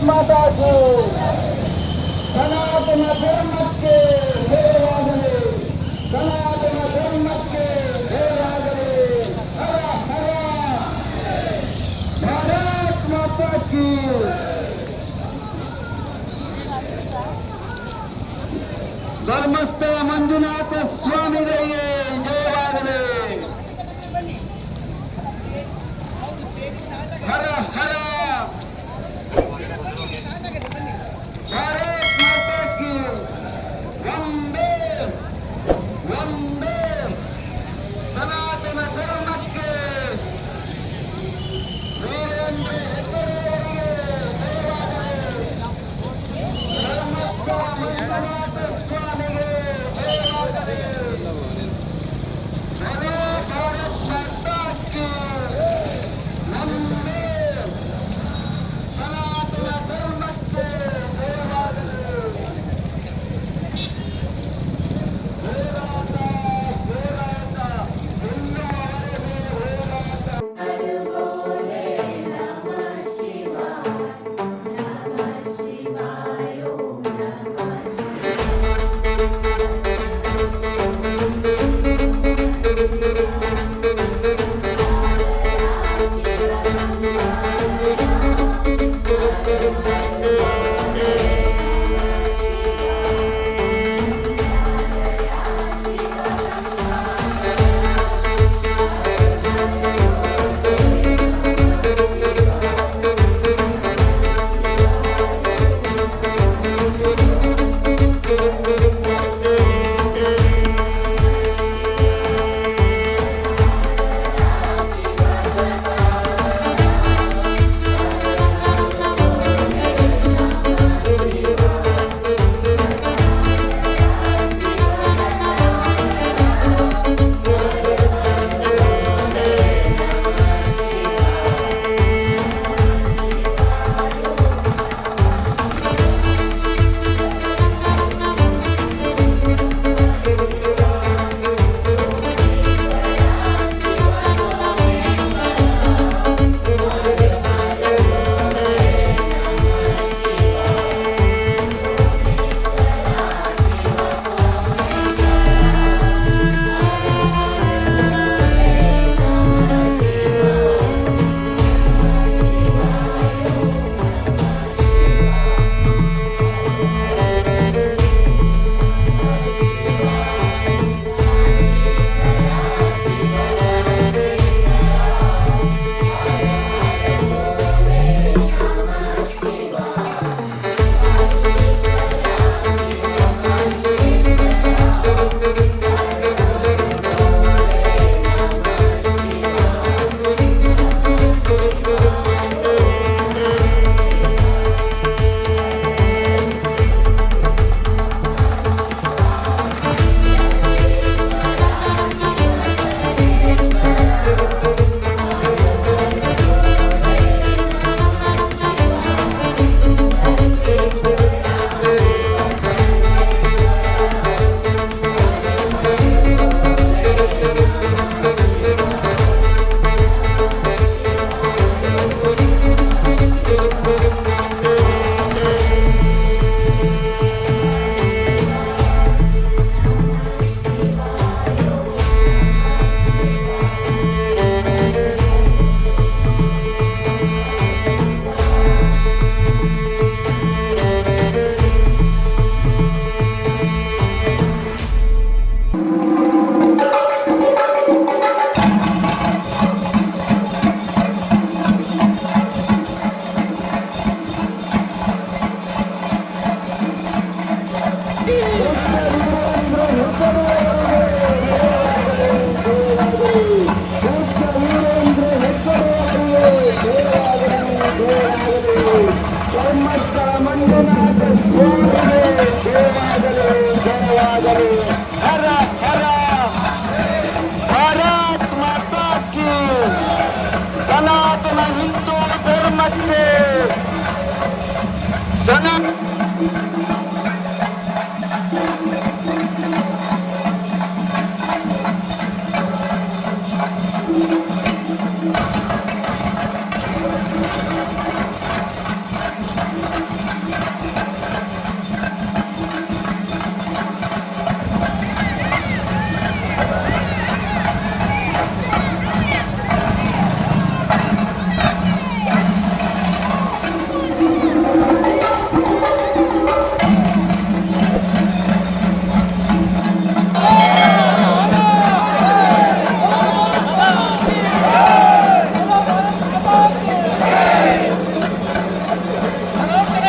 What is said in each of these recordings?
ಮಾತಾ ಕಿ ಸನಾತನ ಧರ್ಮಕ್ಕೆ ಜಯವಾಗಲಿ, ಸನಾತನ ಧರ್ಮಕ್ಕೆ ಜಯವಾಗಲಿ. ಹರ ಹರ ಭಾರತ್ ಮಾತಾ ಕಿ. ಧರ್ಮಸ್ಥಳ ಮಂಜುನಾಥ ಸ್ವಾಮಿಗಳಿಗೆ ಜಯವಾಗಲಿ. ಹರ ಹರ ಭಾರತ್ ಮಾತಾ ಕಿ. ವಂದೇ ವಂದೇ ಸನಾತನ ಧರ್ಮಕ್ಕೆ ವೀರೇಂದ್ರ ಹೆಗ್ಗಡೆಯವರಿಗೆ ಜಯವಾಗಲಿ. ಧರ್ಮಸ್ಥಳ ಮಂಜುನಾಥ ಸ್ವಾಮಿಗೆ ಜಯವಾಗಲಿ. ಜಯ ಭಾರತ್ ಮಾತಾ ಕಿ. ವಂದೇ ಸನಾತನ ಧರ್ಮಕ್ಕೆ ಜಯವಾಗಲಿ. ಹೋರಾಟ ಹೋರಾಟ ಎನ್ನುವವರೆಗೆ ಹೋರಾಟ.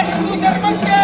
ಹಿಂದೂ ಧರ್ಮಕ್ಕೆ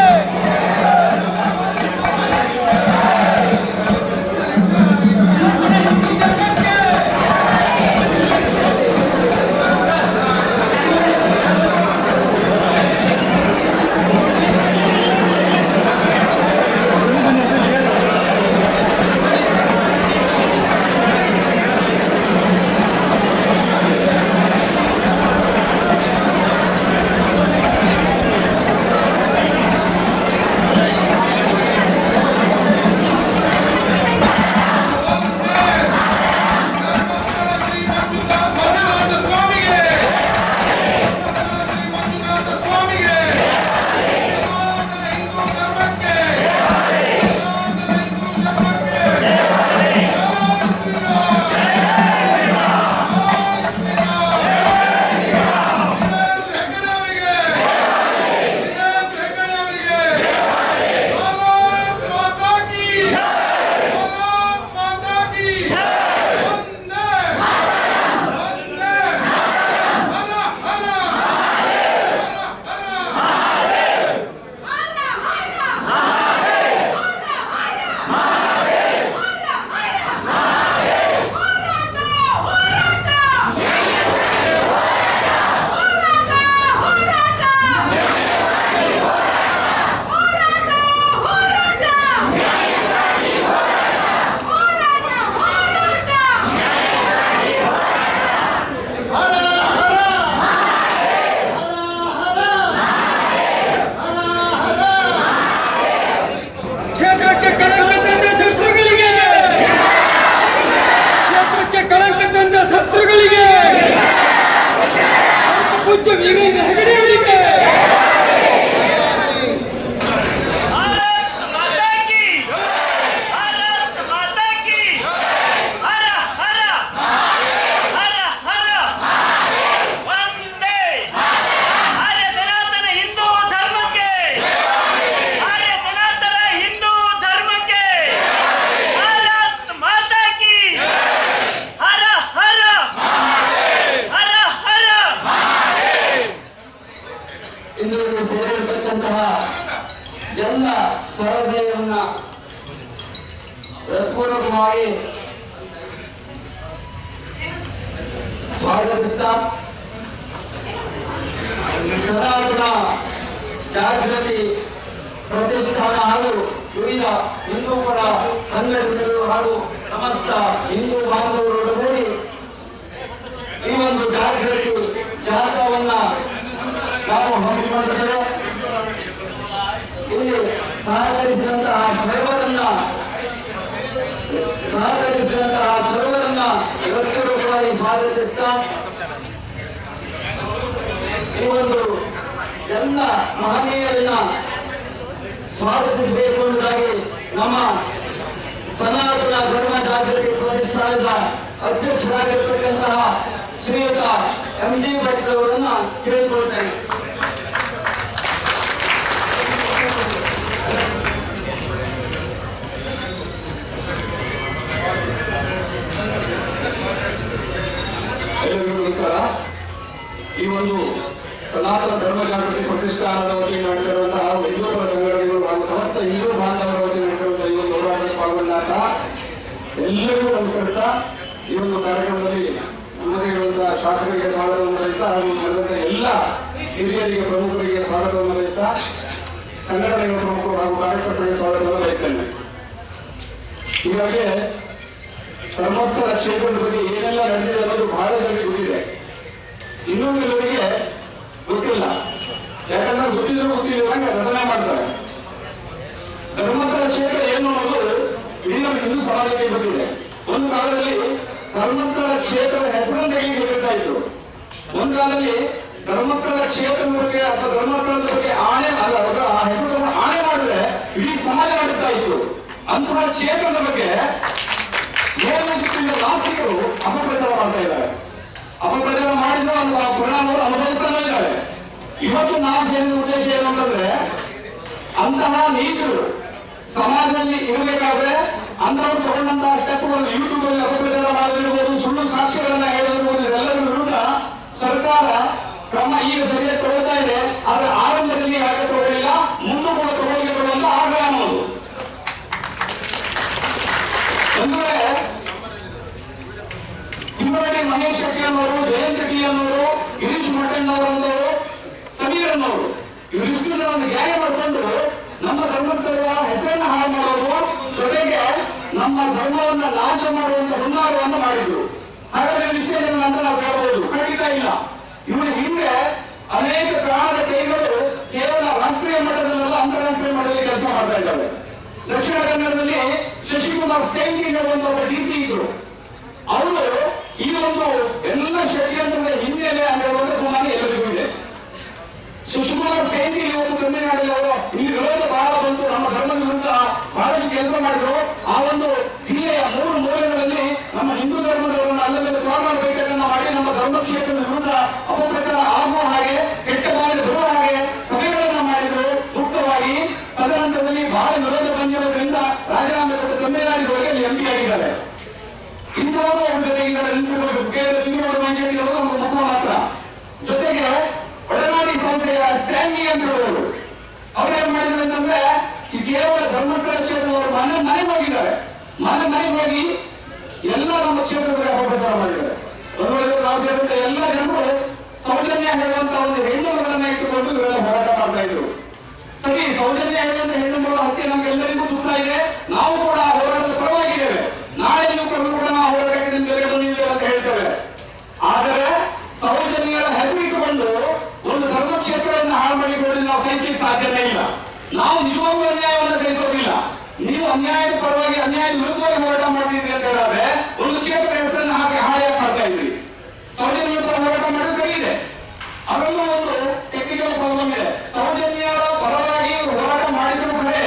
ಎಲ್ಲ ಸಹೃದಯವನ್ನ ಹೃತ್ಪೂರ್ವಕವಾಗಿ ಸ್ವಾಗತಿಸ್ತಾ ಸನಾತನ ಜಾಗೃತಿ ಪ್ರತಿಷ್ಠಾನ ಹಾಗೂ ವಿವಿಧ ಹಿಂದೂ ಪರ ಸಂಘಟನೆಗಳು ಹಾಗೂ ಸಮಸ್ತ ಹಿಂದೂ ಬಾಂಧವರೊಡಗೂಡಿ ಈ ಒಂದು ಜಾಗೃತಿ ಜಾಥಾವನ್ನ ನಾವು ಹಮ್ಮಿಕೊಂಡಿದ್ದೇವೆ. ಇಲ್ಲಿ ಸಹಕರಿಸಿದಂತಹ ಸರ್ವರನ್ನ ಹೃತ್ಪೂರ್ವಕವಾಗಿ ಸ್ವಾಗತಿಸ್ತಾ ಈ ಒಂದು ಎಲ್ಲ ಮಹನೀಯರನ್ನ ಸ್ವಾಗತಿಸಬೇಕು ಎಂಬುದಾಗಿ ನಮ್ಮ ಸನಾತನ ಧರ್ಮ ಜಾಗೃತಿ ಪ್ರತಿಷ್ಠಾನದ ಅಧ್ಯಕ್ಷರಾಗಿರ್ತಕ್ಕಂತಹ ಶ್ರೀಯುತ MG ಭಟ್ ಅವರನ್ನ ಕೇಳಿಕೊಳ್ತೇನೆ. ಎಲ್ಲರಿಗೂ ನಮಸ್ಕಾರ. ಈ ಒಂದು ಸನಾತನ ಧರ್ಮ ಜಾಗೃತಿ ಪ್ರತಿಷ್ಠಾನದ ವತಿಯಿಂದ ನಡೆದಿರುವಂತಹ ಹಿಂದೂ ಪರ ಸಂಘಟನೆಗಳು ಹಾಗೂ ಸಮಸ್ತ ಹಿಂದೂ ಬಾಂಧವರ ವತಿಯಿಂದ ನಡೆದಿರುವಂತಹ ಈ ಒಂದು ಹೋರಾಟದಲ್ಲಿ ಪಾಲ್ಗೊಂಡಂತಹ ಎಲ್ಲರಿಗೂ ನಮಸ್ಕರಿಸ್ತಾ ಈ ಒಂದು ಕಾರ್ಯಕ್ರಮದಲ್ಲಿ ನಮ್ಮದೇ ಇರುವಂತಹ ಶಾಸಕರಿಗೆ ಸ್ವಾಗತವನ್ನು ಬಯಸ್ತಾ ಹಾಗೂ ನಡೆದಂತಹ ಎಲ್ಲ ಹಿರಿಯರಿಗೆ ಪ್ರಮುಖರಿಗೆ ಸ್ವಾಗತವನ್ನು ಬಯಸ್ತಾ ಸಂಘಟನೆಗಳ ಪ್ರಮುಖರು ಹಾಗೂ ಕಾರ್ಯಕರ್ತರಿಗೆ ಸ್ವಾಗತವನ್ನು ಬಯಸ್ತೇನೆ. ಹೀಗಾಗಿ ಧರ್ಮಸ್ಥಳ ಕ್ಷೇತ್ರದ ಬಗ್ಗೆ ಏನೆಲ್ಲ ನಡೆದಿದೆ ಅನ್ನೋದು ಬಹಳ ಜನರಿಗೆ ಗೊತ್ತಿದೆ, ಇನ್ನೂ ಕೆಲವರಿಗೆ ಗೊತ್ತಿಲ್ಲ. ಯಾಕಂದ್ರೆ ಗೊತ್ತಿದ್ರು ಗೊತ್ತಿಲ್ಲದಂಗೆ ಘಟನೆ ಮಾಡ್ತಾರೆ. ಧರ್ಮಸ್ಥಳ ಕ್ಷೇತ್ರ ಏನು ಅನ್ನೋದು ಇಡೀ ನಮ್ಮ ಹಿಂದೂ ಸಮಾಜಕ್ಕೆ ಗೊತ್ತಿದೆ. ಒಂದು ಕಾಲದಲ್ಲಿ ಧರ್ಮಸ್ಥಳ ಕ್ಷೇತ್ರದ ಹೆಸರನ್ನು ತೆಗೆಯಬೇಕಾಗ್ತಾ ಇತ್ತು. ಒಂದು ಕಾಲದಲ್ಲಿ ಧರ್ಮಸ್ಥಳ ಕ್ಷೇತ್ರದ ಬಗ್ಗೆ ಅಥವಾ ಧರ್ಮಸ್ಥಳದ ಬಗ್ಗೆ ಆಣೆ ಅಲ್ಲ ಆ ಹೆಸರನ್ನು ಆಣೆ ಮಾಡಿದ್ರೆ ಇಡೀ ಸಮಾಜ ಮಾಡುತ್ತಾ ಇತ್ತು. ಅಂತಹ ಕ್ಷೇತ್ರದ ಬಗ್ಗೆ ನಾಸ್ತಿಕರು ಅಪಪ್ರಚಾರ ಮಾಡ್ತಾ ಇದ್ದಾರೆ. ಅಪಪ್ರಚಾರ ಮಾಡಿದ್ರು ಅನ್ನುವ ಪರಿಣಾಮವನ್ನು ಅನುಭವಿಸ್ತಾನೆ ಇದ್ದಾರೆ. ಇವತ್ತು ನಾವು ಸೇರಿದ ಉದ್ದೇಶ ಏನು ಅಂತಂದ್ರೆ, ಅಂತಹ ನೀಚರು ಸಮಾಜದಲ್ಲಿ ಇರಬೇಕಾದ್ರೆ ಅಂತವರು ತಗೊಂಡಂತಹ ಸ್ಟೆಪ್ಗಳನ್ನು ಯೂಟ್ಯೂಬ್ ಅಲ್ಲಿ ಅಪಪ್ರಚಾರ ಮಾಡೋದಿರ್ಬೋದು, ಸುಳ್ಳು ಸಾಕ್ಷ್ಯಗಳನ್ನ ಹೇಳೋದಿರ್ಬೋದು, ಇದೆಲ್ಲರ ವಿರುದ್ಧ ಸರ್ಕಾರ ಕ್ರಮ ಈಗ ಸರಿಯಾಗಿ ತಗೊಳ್ತಾ ಇದೆ. ಆದ್ರೆ ಆರಂಭದಲ್ಲಿ ಯಾಕೆ ತಗೊಳ್ಳಿ ಅನ್ನೋರಂತವರು, ಸಮೀರ್ ಅನ್ನೋರು, ಇವರಿಷ್ಟು ಜನ ಒಂದು ಗ್ಯಾಂಗ್ ಮಾಡಿಕೊಂಡು ನಮ್ಮ ಧರ್ಮಸ್ಥಳದ ಹೆಸರನ್ನ ಹಾಳು ಮಾಡೋದು, ಜೊತೆಗೆ ನಮ್ಮ ಧರ್ಮವನ್ನ ನಾಶ ಮಾಡುವಂತ ಹುನ್ನಾರವನ್ನು ಮಾಡಿದ್ರು. ಹಾಗಾದ್ರೆ ಇಷ್ಟೇ ಜನ ಅಂತ ನಾವು ಕೇಳಬಹುದು? ಖಂಡಿತ ಇಲ್ಲ. ಇವರ ಹಿಂದೆ ಅನೇಕ ಪ್ರಾಣದ ಕೈಗಳು ಕೇವಲ ರಾಷ್ಟ್ರೀಯ ಮಟ್ಟದಲ್ಲ, ಅಂತಾರಾಷ್ಟ್ರೀಯ ಮಟ್ಟದಲ್ಲಿ ಕೆಲಸ ಮಾಡ್ತಾ ಇದ್ದಾರೆ. ದಕ್ಷಿಣ ಕನ್ನಡದಲ್ಲಿ ಶಶಿಕುಮಾರ್ ಸೇಂಗಿ ಹೇಳುವಂತ ಒಬ್ಬ ಡಿಸಿ ಇದ್ರು. ಅವರು ಈ ಒಂದು ಎಲ್ಲ ಷಡ್ಯಂತ್ರದ ಹಿನ್ನೆಲೆ ಅನ್ನುವಂಥ ಗುಮಾನ ಎಲ್ಲರಿಗೂ ಇದೆ. ಶಶಿಕುಮಾರ್ ಸೇಂಗಿ ಇವತ್ತು ತಮಿಳುನಾಡಲ್ಲಿ ಅವರು ಇಲ್ಲಿ ವಿರೋಧ ಬಹಳ ಬಂತು, ನಮ್ಮ ಧರ್ಮದ ವಿರುದ್ಧ ಬಹಳಷ್ಟು ಕೆಲಸ ಮಾಡಿದ್ರು. ಆ ಒಂದು ಜಿಲ್ಲೆಯ 3 ಮೂಲೆಗಳಲ್ಲಿ ನಮ್ಮ ಹಿಂದೂ ಧರ್ಮದವರನ್ನು ಅಲ್ಲದಲ್ಲಿ ಮಾಡಬೇಕನ್ನ ಮಾಡಿ ನಮ್ಮ ಧರ್ಮ ಕ್ಷೇತ್ರದ ವಿರುದ್ಧ ಅಪಪ್ರಚಾರ ಆಗುವ ಹಾಗೆ, ಕೆಟ್ಟ ಭಾವನೆ ಬರುವ ಹಾಗೆ ಸಭೆಗಳನ್ನ ಮಾಡಿದ್ರು ಮುಕ್ತವಾಗಿ. ತದನಂತರದಲ್ಲಿ ಬಹಳ ವಿರೋಧ ಬಂದಿರೋದ್ರಿಂದ ರಾಜೀನಾಮೆ ಕೊಟ್ಟು ತಮಿಳುನಾಡಿಗೆ ಹೋಗಿ ಅಲ್ಲಿ ಎಂಪಿ ಆಗಿದ್ದಾರೆ. ಇಂಥವರು ಅವ್ರ ಜೊತೆಗಿದ್ದಾರೆ. ತಿಂಗಳು ಮನುಷ್ಯರಿಗೆ ಒಂದು ಮುಖ ಮಾತ್ರ. ಜೊತೆಗೆ ಒಡನಾಡಿ ಸಂಸ್ಥೆಯ ಸ್ಟ್ಯಾನ್ಲಿ ಅಂತ ಹೇಳುವರು, ಅವ್ರೇನ್ ಮಾಡಿದ್ರು ಅಂತಂದ್ರೆ ಈ ಕೇವಲ ಧರ್ಮಸ್ಥಳ ಕ್ಷೇತ್ರದವರು ಮನೆಗೆ ಹೋಗಿದ್ದಾರೆ. ಮನೆಗೆ ಹೋಗಿ ಎಲ್ಲ ನಮ್ಮ ಕ್ಷೇತ್ರದಲ್ಲಿ ಅಪಪ್ರಚಾರ ಮಾಡಿದ್ದಾರೆ. ನಾವು ಸೇರಿದಂತ ಎಲ್ಲ ಜನರು ಸೌಜನ್ಯ ಹೇಳುವಂತ ಒಂದು ಹೆಣ್ಣು ಮಗಳನ್ನ ಇಟ್ಟುಕೊಂಡು ಇವರೆಲ್ಲ ಹೋರಾಟ ಮಾಡ್ತಾ ಇದ್ರು. ಸರಿ, ಸೌಜನ್ಯ ಹೇಳುವಂತ ಹೆಣ್ಣು ಮಗಳ ಹತ್ಯೆ ನಮ್ಗೆಲ್ಲರಿಗೂ ದುಃಖ ಇದೆ. ನಾವು ಕೂಡ ಹೋರಾಟದ ಪರವಾಗಿದ್ದೇವೆ. ನಾಳೆ ಕೂಡ ನಾವು ಹೋರಾಟಕ್ಕೆ ಬೇರೆ ಬಂದಿದ್ದೇವೆ ಅಂತ ಹೇಳ್ತೇವೆ. ಆದರೆ ಸೌಜನ್ಯರ ಹೆಸರಿಟ್ಟುಕೊಂಡು ಒಂದು ಧರ್ಮ ಕ್ಷೇತ್ರವನ್ನು ಹಾಳು ಮಾಡಿಕೊಂಡು ನಾವು ಸಹಿಸಲಿಕ್ಕೆ ಸಾಧ್ಯನೇ ಇಲ್ಲ. ನಾವು ನಿಜವಾಗ್ಲೂ ಅನ್ಯಾಯವನ್ನು ಸಹಿಸೋದಿಲ್ಲ. ನೀವು ಅನ್ಯಾಯದ ಪರವಾಗಿ, ಅನ್ಯಾಯದ ವಿರುದ್ಧವಾಗಿ ಹೋರಾಟ ಮಾಡ್ತಿದ್ರಿ ಅಂತ ಹೇಳಿದ್ರೆ ಒಂದು ಕ್ಷೇತ್ರದ ಹೆಸರನ್ನು ಹಾಕಿ ಹಾಯಾಗಿ ಮಾಡ್ತಾ ಇದ್ರಿ. ಸೌಜನ್ಯ ಪರ ಹೋರಾಟ ಮಾಡೋದು ಸರಿ ಇದೆ, ಅದರಲ್ಲೂ ಒಂದು ಟೆಕ್ನಿಕಲ್ ಪ್ರಾಬ್ಲಮ್ ಇದೆ. ಸೌಜನ್ಯರ ಪರವಾಗಿ ಹೋರಾಟ ಮಾಡಿದ್ರು ಖರೆ.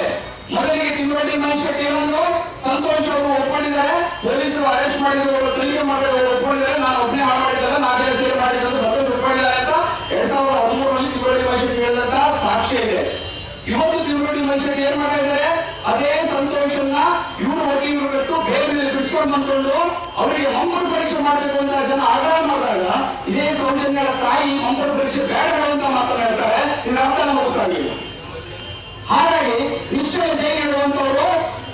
ಮೊದಲಿಗೆ ತಿಮ್ಮರಡ್ಡಿ ಮಹೇಶ್ವರನ್ನು ಸಂತೋಷ್ ಅವರು ಒಪ್ಕೊಂಡಿದ್ದಾರೆ, ಪೊಲೀಸರು ಅರೆಸ್ಟ್ ಮಾಡಿದ್ರು, ತನಿಖೆ ಮಾಡಿದ್ರು, ಒಪ್ಕೊಂಡಿದ್ದಾರೆ. ನಾನು ಒಬ್ಬನೇ ಹಾಳು ಮಾಡಿದ್ದಲ್ಲ, ನಾನೇ ಸೇರಿ ಮಾಡಿದ್ದ ಸಂತೋಷ್ ಒಪ್ಕೊಂಡಿದ್ದಾರೆ ಅಂತ 2013ರಲ್ಲಿ ತಿಮ್ಮರಡ್ಡಿ ಮಹೇಶ್ವರ ಹೇಳಿದಂತ ಸಾಕ್ಷ್ಯ ಇದೆ. ಇವತ್ತು ತಿಮ್ಮರಡ್ಡಿ ಮಹೇಶ್ವರ ಏನ್ ಮಾಡ್ತಾ ಇದ್ದಾರೆ? ಅದೇ ಸಂತೋಷನ್ನ ಇವರು ವಕೀಲರು ಬಿಟ್ಟು ಬೇರೆ ಬಿಡಿಸ್ಕೊಂಡು ಬಂದ್ಕೊಂಡು ಅವರಿಗೆ ಮಂಪರು ಪರೀಕ್ಷೆ ಮಾಡಬೇಕು ಅಂತ ಜನ ಆಗ್ರಹ ಮಾಡಿದಾಗ ಇದೇ ಸೌಜನ್ಯರ ತಾಯಿ ಮಂಪರು ಪರೀಕ್ಷೆ ಬೇಡ ಅಂತ ಮಾತನಾಡ್ತಾರೆ. ಇದರ ಅರ್ಥ ನಮಗೆ ಗೊತ್ತಾಗಿಲ್ಲ. ಹಾಗಾಗಿ ನಿಶ್ಚಯ ಜೈಲು ಇರುವಂತವರು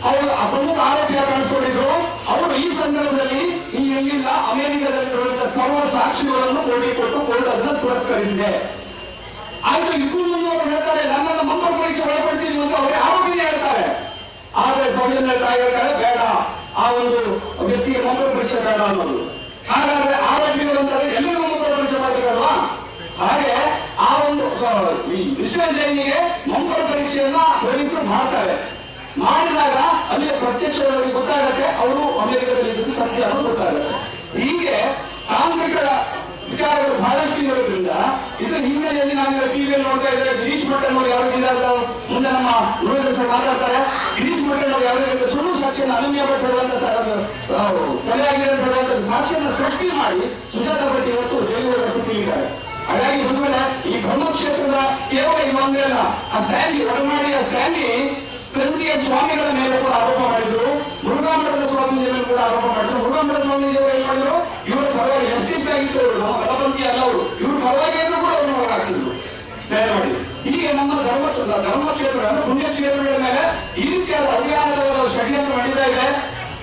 ಅವರು ಪ್ರಮುಖ ಆರೋಪಿಯ ಕಾಣಿಸ್ಕೊಂಡಿದ್ರು. ಅವರು ಈ ಸಂದರ್ಭದಲ್ಲಿ ಇಲ್ಲಿಲ್ಲ, ಅಮೆರಿಕದಲ್ಲಿ ಸರ್ವ ಸಾಕ್ಷಿಗಳನ್ನು ಕೋರ್ಟಿಗೆ ಕೊಟ್ಟು ಕೋರ್ಟ್ ಅದನ್ನು ಪುರಸ್ಕರಿಸಿದೆ. ಆಯ್ತು, ಇದಕ್ಕೂ ಮುಂದೆ ಅವರು ಹೇಳ್ತಾರೆ ನನ್ನನ್ನು ಮಂಪರು ಪರೀಕ್ಷೆ ಒಳಪಡಿಸಿದ್ವಿ ಅಂತ ಅವರೇ ಆರೋಪಿನೇ ಹೇಳ್ತಾರೆ. ಆದ್ರೆ ಸೌಜನ್ಯ ತಾಯಿ ಹೇಳ್ತಾರೆ ಬೇಡ, ಆ ಒಂದು ವ್ಯಕ್ತಿಗೆ ಮಂಪರು ಪರೀಕ್ಷೆ ಬೇಡ ಅನ್ನೋದು. ಹಾಗಾದ್ರೆ ಆರೋಪಿಗಳು ಅಂತಾರೆ ಎಲ್ಲರಿಗೂ ಮಂಪರು ಪರೀಕ್ಷೆ ಮಾಡಬೇಕಲ್ವಾ? ಹಾಗೆ ಆ ಒಂದು ವಿಶ್ವ ಜೈನಿಗೆ ಮಂಪರು ಪರೀಕ್ಷೆಯನ್ನ ಪೊಲೀಸರು ಮಾಡ್ತಾರೆ. ಮಾಡಿದಾಗ ಅಲ್ಲಿ ಪ್ರತ್ಯಕ್ಷವಾಗಿ ಗೊತ್ತಾಗತ್ತೆ ಅವರು ಅಮೆರಿಕದಲ್ಲಿ ಇದ್ದು ಸತ್ಯ ಅನ್ನೋದು ಗೊತ್ತಾಗುತ್ತೆ. ಹೀಗೆ ತಾಂತ್ರಿಕ ವಿಚಾರಗಳು ಬಹಳಷ್ಟು ಇರೋದ್ರಿಂದ ಇದ್ರ ಹಿನ್ನೆಲೆಯಲ್ಲಿ ನಾವು ಟಿವಿಯಲ್ಲಿ ನೋಡ್ತಾ ಇದ್ದಾರೆ. ಗಿರೀಶ್ ಮಟ್ಟನ್ ಅವರು ಯಾರು ಮುಂದೆ ನಮ್ಮ ಸರ್ ಮಾತಾಡ್ತಾರೆ. ಗಿರೀಶ್ ಮಟ್ಟನ್ ಅವರು ಯಾರು ಸುಳ್ಳು ಸಾಕ್ಷಿಯನ್ನು ಅನನ್ಯ ಭಟ್ ಹೇಳುವಂತ ಕೊಲೆಯಾಗಿದೆ ಅಂತ ಹೇಳುವಂತ ಸಾಕ್ಷಿಯನ್ನು ಸೃಷ್ಟಿ ಮಾಡಿ ಸುಜಾತ ಭಟ್ ಇವತ್ತು ಜೈಲಿನ ಸ್ಥಿತಿಯಿದ್ದಾರೆ. ಹಾಗಾಗಿ ಒಂದು ವೇಳೆ ಈ ಬ್ರಹ್ಮಕ್ಷೇತ್ರದ ಕೇವಲ ಇನ್ನೊಂದೇ ಅಲ್ಲ, ಆ ಸ್ಟ್ಯಾಂಡಿ ಒಡಮಾಡಿ ಆ ಸ್ಟ್ಯಾಂಡಿ ಕಂಚಿಯ ಸ್ವಾಮಿಗಳ ಮೇಲೆ ಕೂಡ ಆರೋಪ ಮಾಡಿದ್ರು, ಮುರುಘಾಮಠದ ಸ್ವಾಮೀಜಿ ಮೇಲೆ ಕೂಡ ಆರೋಪ ಮಾಡಿದ್ರು. ಮುರುಘಾಮಠದ ಸ್ವಾಮೀಜಿ ಅವರು ಏನ್ ಮಾಡಿದ್ರು? ಇವರು ಪರವಾಗಿ ಎಷ್ಟಿಷ್ಟ ಆಗಿತ್ತು ಅವರು, ನಮ್ಮ ಗಣಪಂಥಿ ಅಲ್ಲ ಅವರು, ಇವರು ಪರವಾಗಿ ಕೂಡ ಅವರು ಹಾಕ್ಸಿದ್ರು ತಯಾರು ಮಾಡಿ. ಹೀಗೆ ನಮ್ಮ ಧರ್ಮಕ್ಷೇತ್ರ ಅಂದ್ರೆ ಪುಣ್ಯಕ್ಷೇತ್ರಗಳ ಮೇಲೆ ಈ ರೀತಿಯಾದ ಅಭಿಯಾನದ ಷಡ್ಯಂತ್ರ ನಡೀತಾ ಇದೆ.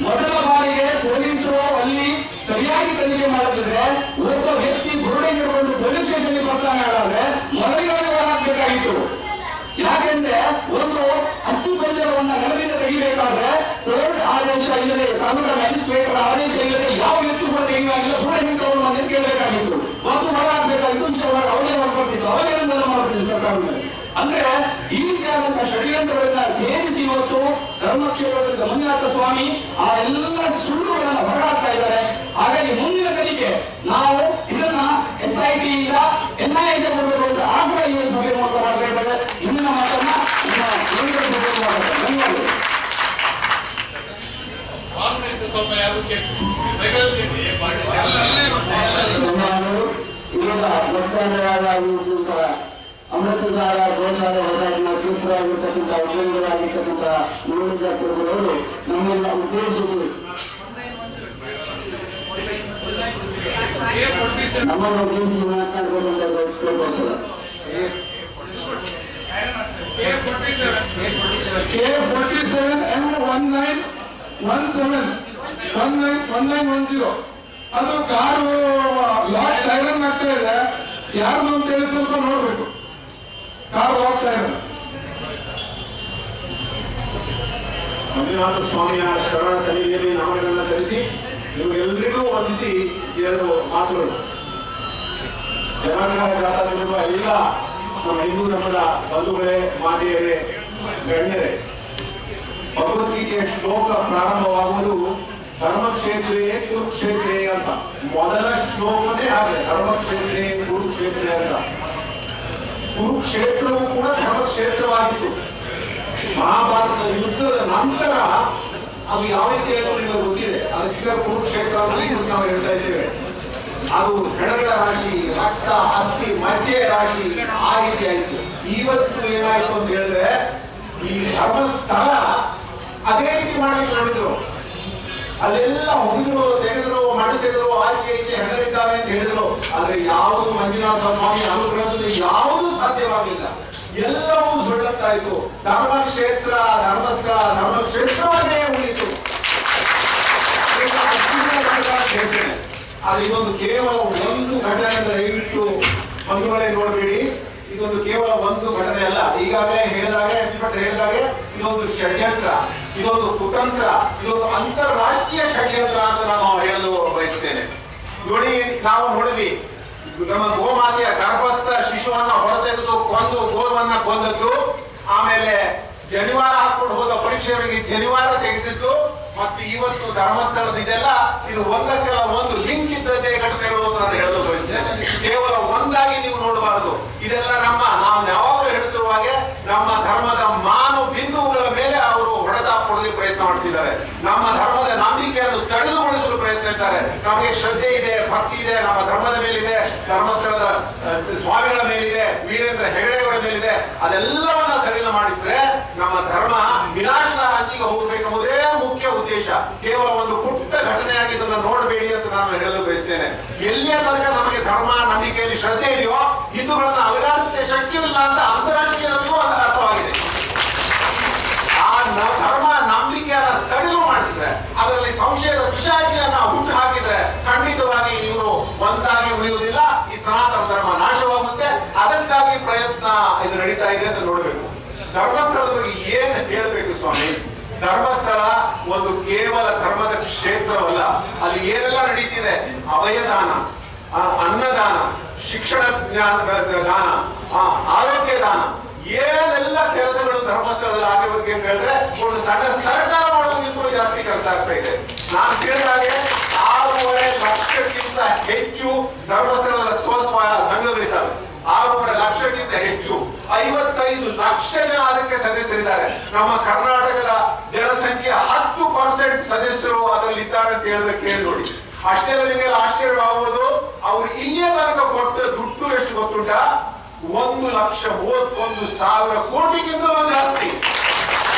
ಮೊದಲ ಬಾರಿಗೆ ಪೊಲೀಸರು ಅಲ್ಲಿ ಸರಿಯಾಗಿ ತನಿಖೆ ಮಾಡದಿದ್ರೆ ಒಬ್ಬ ವ್ಯಕ್ತಿ ಬುರುಡೆ ಹಿಡ್ಕೊಂಡು ಪೊಲೀಸ್ ಸ್ಟೇಷನ್ಗೆ ಬರ್ತಾನೆ ಹೇಳಿದ್ರೆ ಮೊದಲಿಗೆ ಹಾಕಬೇಕಾಗಿತ್ತು. ಯಾಕೆಂದ್ರೆ ಒಂದು ಅಸ್ಥಿಪಂಜರವನ್ನ ನೆಲದಿಂದ ತೆಗಿಬೇಕಾದ್ರೆ ಕೋರ್ಟ್ ಆದೇಶ ಇಲ್ಲದೆ, ತಾಲೂಕಾ ಮ್ಯಾಜಿಸ್ಟ್ರೇಟರ್ ಆದೇಶ ಇಲ್ಲದೆ ಯಾವ ವ್ಯಕ್ತಿ ಕೂಡ ತೆಗೆಯುವಾಗಿಲ್ಲ. ಬುರುಡೆ ಹಿಡ್ಕೊಂಡು ಅಂತ ಕೇಳಬೇಕಾಗಿತ್ತು, ಮತ್ತು ಹೊರಗಾಗಬೇಕಾಗಿತ್ತು. ಅವನೇ ಮಾಡ್ಕೊಳ್ತಿತ್ತು, ಅವನೇ ಮಾಡ್ತಿತ್ತು ಸರ್ಕಾರದಲ್ಲಿ. ಅಂದ್ರೆ ಈ ರೀತಿಯಾದಂತಹ ಷಡ್ಯಂತ್ರಗಳನ್ನ ಭೇದಿಸಿ ಇವತ್ತು ಧರ್ಮಕ್ಷೇತ್ರದಲ್ಲಿ ಮಂಜುನಾಥ ಸ್ವಾಮಿ ಆ ಎಲ್ಲ ಸುಳ್ಳುಗಳನ್ನ ಹೊರಹಾಕ್ತಾ ಇದ್ದಾರೆ. ಹಾಗಾಗಿ ಮುಂದಿನ ತನಿಖೆ ನಾವು ಇದನ್ನ SIT ಇಂದ NIA ಬರಬೇಕು ಅಂತ ಆಗ್ರಹ ಈ ಒಂದು ಸಭೆ ಮೂಲಕ ಮಾಡ್ತಾ ಇದ್ದಾರೆ. ಮುಂದಿನ ಮಾತನ್ನ ಅಮೃತಧಾರ ಗೋಸಾದ ಹೊಸಾಟಿನ ಅಧ್ಯಕ್ಷರಾಗಿರ್ತಕ್ಕಂಥ ಉದ್ಯಮಿಗಳಾಗಿರ್ತಕ್ಕಂಥ ಮುರುಳಿದ ಪ್ರಭುಗಳು ನಮ್ಮನ್ನ ಉದ್ದೇಶಿಸಿ ಮಾತನಾಡಬೇಕು ಅಂತ ಕೇಳ್ಕೊಳ್ತಾರೆ. K47M1910 ಅದು ಕಾರು ಲಾಟ್ ಸೈರನ್ ಆಗ್ತಾ ಇದೆ. ಯಾರು ಅಂತ ಹೇಳಿ ಸ್ವಲ್ಪ ನೋಡ್ಬೇಕು. ಕಾರ್ ವಾಕ್ ಸಾಹೇಬ್ ಮಂಜುನಾಥ ಸ್ವಾಮಿಯ ಚರಣ ಸನ್ನಿಧಿಯಲ್ಲಿ ನಾಮಗಳನ್ನು ಸಲ್ಲಿಸಿ ನಿಮಗೆಲ್ಲರಿಗೂ ವಂದಿಸಿ ಎರಡು ಮಾತುಗಳು. ಜನಾಂಗ ಜಾಥಾದಲ್ಲಿರುವ ಎಲ್ಲ ನಮ್ಮ ಹಿಂದೂ ಧರ್ಮದ ಬಂಧುಗಳೇ, ಮಾತೆಯರೇ, ಗಣ್ಯರೇ, ಭಗವದ್ಗೀತೆಯ ಶ್ಲೋಕ ಪ್ರಾರಂಭವಾಗುವುದು ಧರ್ಮಕ್ಷೇತ್ರೇ ಕುರುಕ್ಷೇತ್ರೇ ಅಂತ. ಮೊದಲ ಶ್ಲೋಕನೇ ಹಾಗೆ, ಧರ್ಮಕ್ಷೇತ್ರೇ ಕುರುಕ್ಷೇತ್ರೇ ಅಂತ. ಕುರುಕ್ಷೇತ್ರವು ಕೂಡ ಧರ್ಮಕ್ಷೇತ್ರವಾಗಿತ್ತು. ಮಹಾಭಾರತದ ಯುದ್ಧದ ನಂತರ ಅದು ಯಾವ ರೀತಿಯಾಗಿ ನಿಮಗೆ ಗೊತ್ತಿದೆ. ಅದಕ್ಕೆ ಕುರುಕ್ಷೇತ್ರ ಅಂತ ನಾವು ಹೇಳ್ತಾ ಇದ್ದೇವೆ. ಅದು ಹೆಣಗಳ ರಾಶಿ, ರಕ್ತ, ಅಸ್ಥಿ, ಮಜ್ಜೆ ರಾಶಿ, ಆ ರೀತಿ ಆಯಿತು. ಇವತ್ತು ಏನಾಯ್ತು ಅಂತ ಹೇಳಿದ್ರೆ ಈ ಧರ್ಮಸ್ಥಳ ಅದೇ ರೀತಿ ಮಾಡಲಿಕ್ಕೆ ನೋಡಿದ್ರು. ಅಲ್ಲೆಲ್ಲ ಹುಡುಗರು ತೆಗೆದ್ರು, ಮಣ್ಣು ತೆಗೆದ್ರು, ಆಚೆ ಈಚೆ ಹೆಣಗಳಿದ್ದಾವೆ ಅಂತ ಹೇಳಿದ್ರು. ಆದ್ರೆ ಯಾವುದು ಮಂಜುನಾಥ ಸ್ವಾಮಿ ಅನುಗ್ರಹದಿಂದ ಯಾವುದು ಸಾಧ್ಯವಾಗಲಿಲ್ಲ. ಎಲ್ಲವೂ ಸುಳ್ಳಂತಾಯಿತು. ಧರ್ಮಕ್ಷೇತ್ರ, ಧರ್ಮಸ್ಥಳ ಧರ್ಮಕ್ಷೇತ್ರವಾಗೇ ಉಳಿಯಿತು. ಆದ್ರೆ ಇದೊಂದು ಕೇವಲ ಒಂದು ಘಟನೆ ಅಂತ ದಯವಿಟ್ಟು ಬಂಧುಗಳೇ ನೋಡಬೇಡಿ. ಇದೊಂದು ಕೇವಲ ಒಂದು ಘಟನೆ ಅಲ್ಲ. ಈಗಾಗಲೇ ಹೇಳಿದಾಗೆ ಇದೊಂದು ಷಡ್ಯಂತ್ರ, ಇದೊಂದು ಕುತಂತ್ರ, ಇದೊಂದು ಅಂತಾರಾಷ್ಟ್ರೀಯ ಷಡ್ಯಂತ್ರ ಅಂತ ನಾನು ಹೇಳಲು ಬಯಸ್ತೇನೆ. ನೋಡಿ, ನಾವು ನೋಡಿದ್ವಿ ನಮ್ಮ ಗೋಮಾತೆಯ ಗರ್ಭಸ್ಥ ಶಿಶುವನ್ನ ಹೊರತೆಗೆದು ಕೊಂದು ಗೋವನ್ನ ಕೊಂದದ್ದು, ಆಮೇಲೆ ಜನಿವಾರ ಹಾಕೊಂಡು ಹೋದ ಪರೀಕ್ಷೆಯವರಿಗೆ ಜನಿವಾರ ತೆಗೆಸಿದ್ದು, ಮತ್ತು ಇವತ್ತು ಧರ್ಮಸ್ಥಳದ ಇದೆಲ್ಲ ಇದು ಒಂದಕ್ಕೆಲ್ಲ ಒಂದು ಲಿಂಕ್ ಇದ್ದದ್ದೇ ಘಟನೆಗಳು ಅಂತ ನಾನು ಹೇಳಲು ಬಯಸ್ತೇನೆ. ಕೇವಲ ಒಂದಾಗಿ ನೀವು ನೋಡಬಾರದು. ಇದೆಲ್ಲ ನಾವು ಯಾವಾಗಲೂ ಹೇಳ್ತಿರುವ ಹಾಗೆ ನಮ್ಮ ಧರ್ಮದ ಮಾನು ಬಿಂದುಗಳ ಮೇಲೆ ಅವರು ಹೊಡೆದಾಟ ಕೊಡಲಿಕ್ಕೆ ಪ್ರಯತ್ನ ಮಾಡ್ತಿದ್ದಾರೆ. ನಮ್ಮ ಧರ್ಮದ ನಂಬಿಕೆಯನ್ನು ಸಡಿಲುಗೊಳಿಸಲು ಪ್ರಯತ್ನ ಇದ್ದಾರೆ. ನಮಗೆ ಶ್ರದ್ಧೆ ಇದೆ, ಭಕ್ತಿ ಇದೆ, ನಮ್ಮ ಧರ್ಮದ ಮೇಲಿದೆ, ಧರ್ಮಸ್ಥಳದ ಸ್ವಾಮಿಗಳ ಮೇಲಿದೆ, ವೀರೇಂದ್ರ ಹೆಗಡೆಯವರ ಮೇಲಿದೆ. ಅದೆಲ್ಲವನ್ನ ಸಡಿಲ ಮಾಡಿಸಿದ್ರೆ ನಮ್ಮ ಧರ್ಮ ವಿನಾಶದ ಅಂಚಿಗೆ ಹೋಗಬೇಕೆಂಬುದೇ ಮುಖ್ಯ ಉದ್ದೇಶ. ಕೇವಲ ಒಂದು ಪುಟ್ಟ ಘಟನೆಯಾಗಿ ಇದನ್ನು ನೋಡಬೇಡಿ ಅಂತ ನಾನು ಹೇಳಲು ಬಯಸ್ತೇನೆ. ಎಲ್ಲಿಯ ತನಕ ನಮಗೆ ಧರ್ಮ ನಂಬಿಕೆಯಲ್ಲಿ ಶ್ರದ್ಧೆ ಇದೆಯೋ ಹಿಂದೂಗಳನ್ನ ಅಲುಗಾಡಿಸಲಿಕ್ಕೆ ಶಕ್ತಿಯಿಲ್ಲ ಅಂತ ಅಂತಾರಾಷ್ಟ್ರೀಯದಲ್ಲೂ ಅರ್ಥವಾಗಿದೆ. ಆ ಧರ್ಮ ನಂಬಿಕೆಯನ್ನ ಸಡಿಲು ಮಾಡಿಸಿದ್ರೆ, ಅದರಲ್ಲಿ ಸಂಶಯದ ಪಿಶಾಚಿಯನ್ನ ಹುಟ್ಟು ಹಾಕಿದ್ರೆ ಖಂಡಿತವಾಗಿ ಇವರು ಒಂದಾಗಿ ಉಳಿಯುವುದಿಲ್ಲ. ಈ ಸನಾತನ ಧರ್ಮ ನಾಶವಾಗುತ್ತೆ. ಅದಕ್ಕಾಗಿ ಪ್ರಯತ್ನ ಇದು ನಡೀತಾ ಇದೆ ಅಂತ ನೋಡಬೇಕು. ಧರ್ಮಸ್ಥಳದ ಬಗ್ಗೆ ಏನ್ ಹೇಳಬೇಕು ಸ್ವಾಮಿ? ಧರ್ಮಸ್ಥಳ ಒಂದು ಕೇವಲ ಧರ್ಮದ ಕ್ಷೇತ್ರವಲ್ಲ. ಅಲ್ಲಿ ಏನೆಲ್ಲ ನಡೀತಿದೆ, ಅಭಯದಾನ, ಅನ್ನದಾನ, ಶಿಕ್ಷಣ ದಾನ, ಆರೋಗ್ಯ ದಾನ, ಏನೆಲ್ಲ ಕೆಲಸಗಳು ಧರ್ಮಸ್ಥಳದಲ್ಲಿ ಆಗಿರುತ್ತೆ ಅಂತ ಹೇಳಿದ್ರೆ ಒಂದು ಸಣ್ಣ ಸರ್ಕಾರ ಮಾಡೋದಕ್ಕಿಂತ ಜಾಸ್ತಿ ಕೆಲಸ ಆಗ್ತಾ ಇದೆ. ನಾನು ಕೇಳಿದಾಗೆ 6.5 ಲಕ್ಷಕ್ಕಿಂತ ಹೆಚ್ಚು ಧರ್ಮಸ್ಥಳದ ಸ್ವಸಹಾಯ ಸಂಘಗಳಿದ್ದಾವೆ. 6.5 ಲಕ್ಷಕ್ಕಿಂತ ಹೆಚ್ಚು, 55 ಲಕ್ಷ ಜನ ಅದಕ್ಕೆ ಸದಸ್ಯರಿದ್ದಾರೆ. ನಮ್ಮ ಕರ್ನಾಟಕದ ಜನಸಂಖ್ಯೆ 10% ಸದಸ್ಯರು ಅದರಲ್ಲಿ ಇದ್ದಾರೆ ಅಂತ ಹೇಳಿದ್ರೆ ಕೇಳಿ ನೋಡಿ. ಅಷ್ಟೆಲ್ಲ ನಿಮಗೆಲ್ಲ ಆಶ್ಚರ್ಯವಾಗುವುದು. ಅವ್ರು ಇಲ್ಲಿಯ ತನಕ ಕೊಟ್ಟ ದುಡ್ಡು ಎಷ್ಟು ಗೊತ್ತುಂಟ? 1,31,000 ಕೋಟಿಗಿಂತಲೂ ಜಾಸ್ತಿ.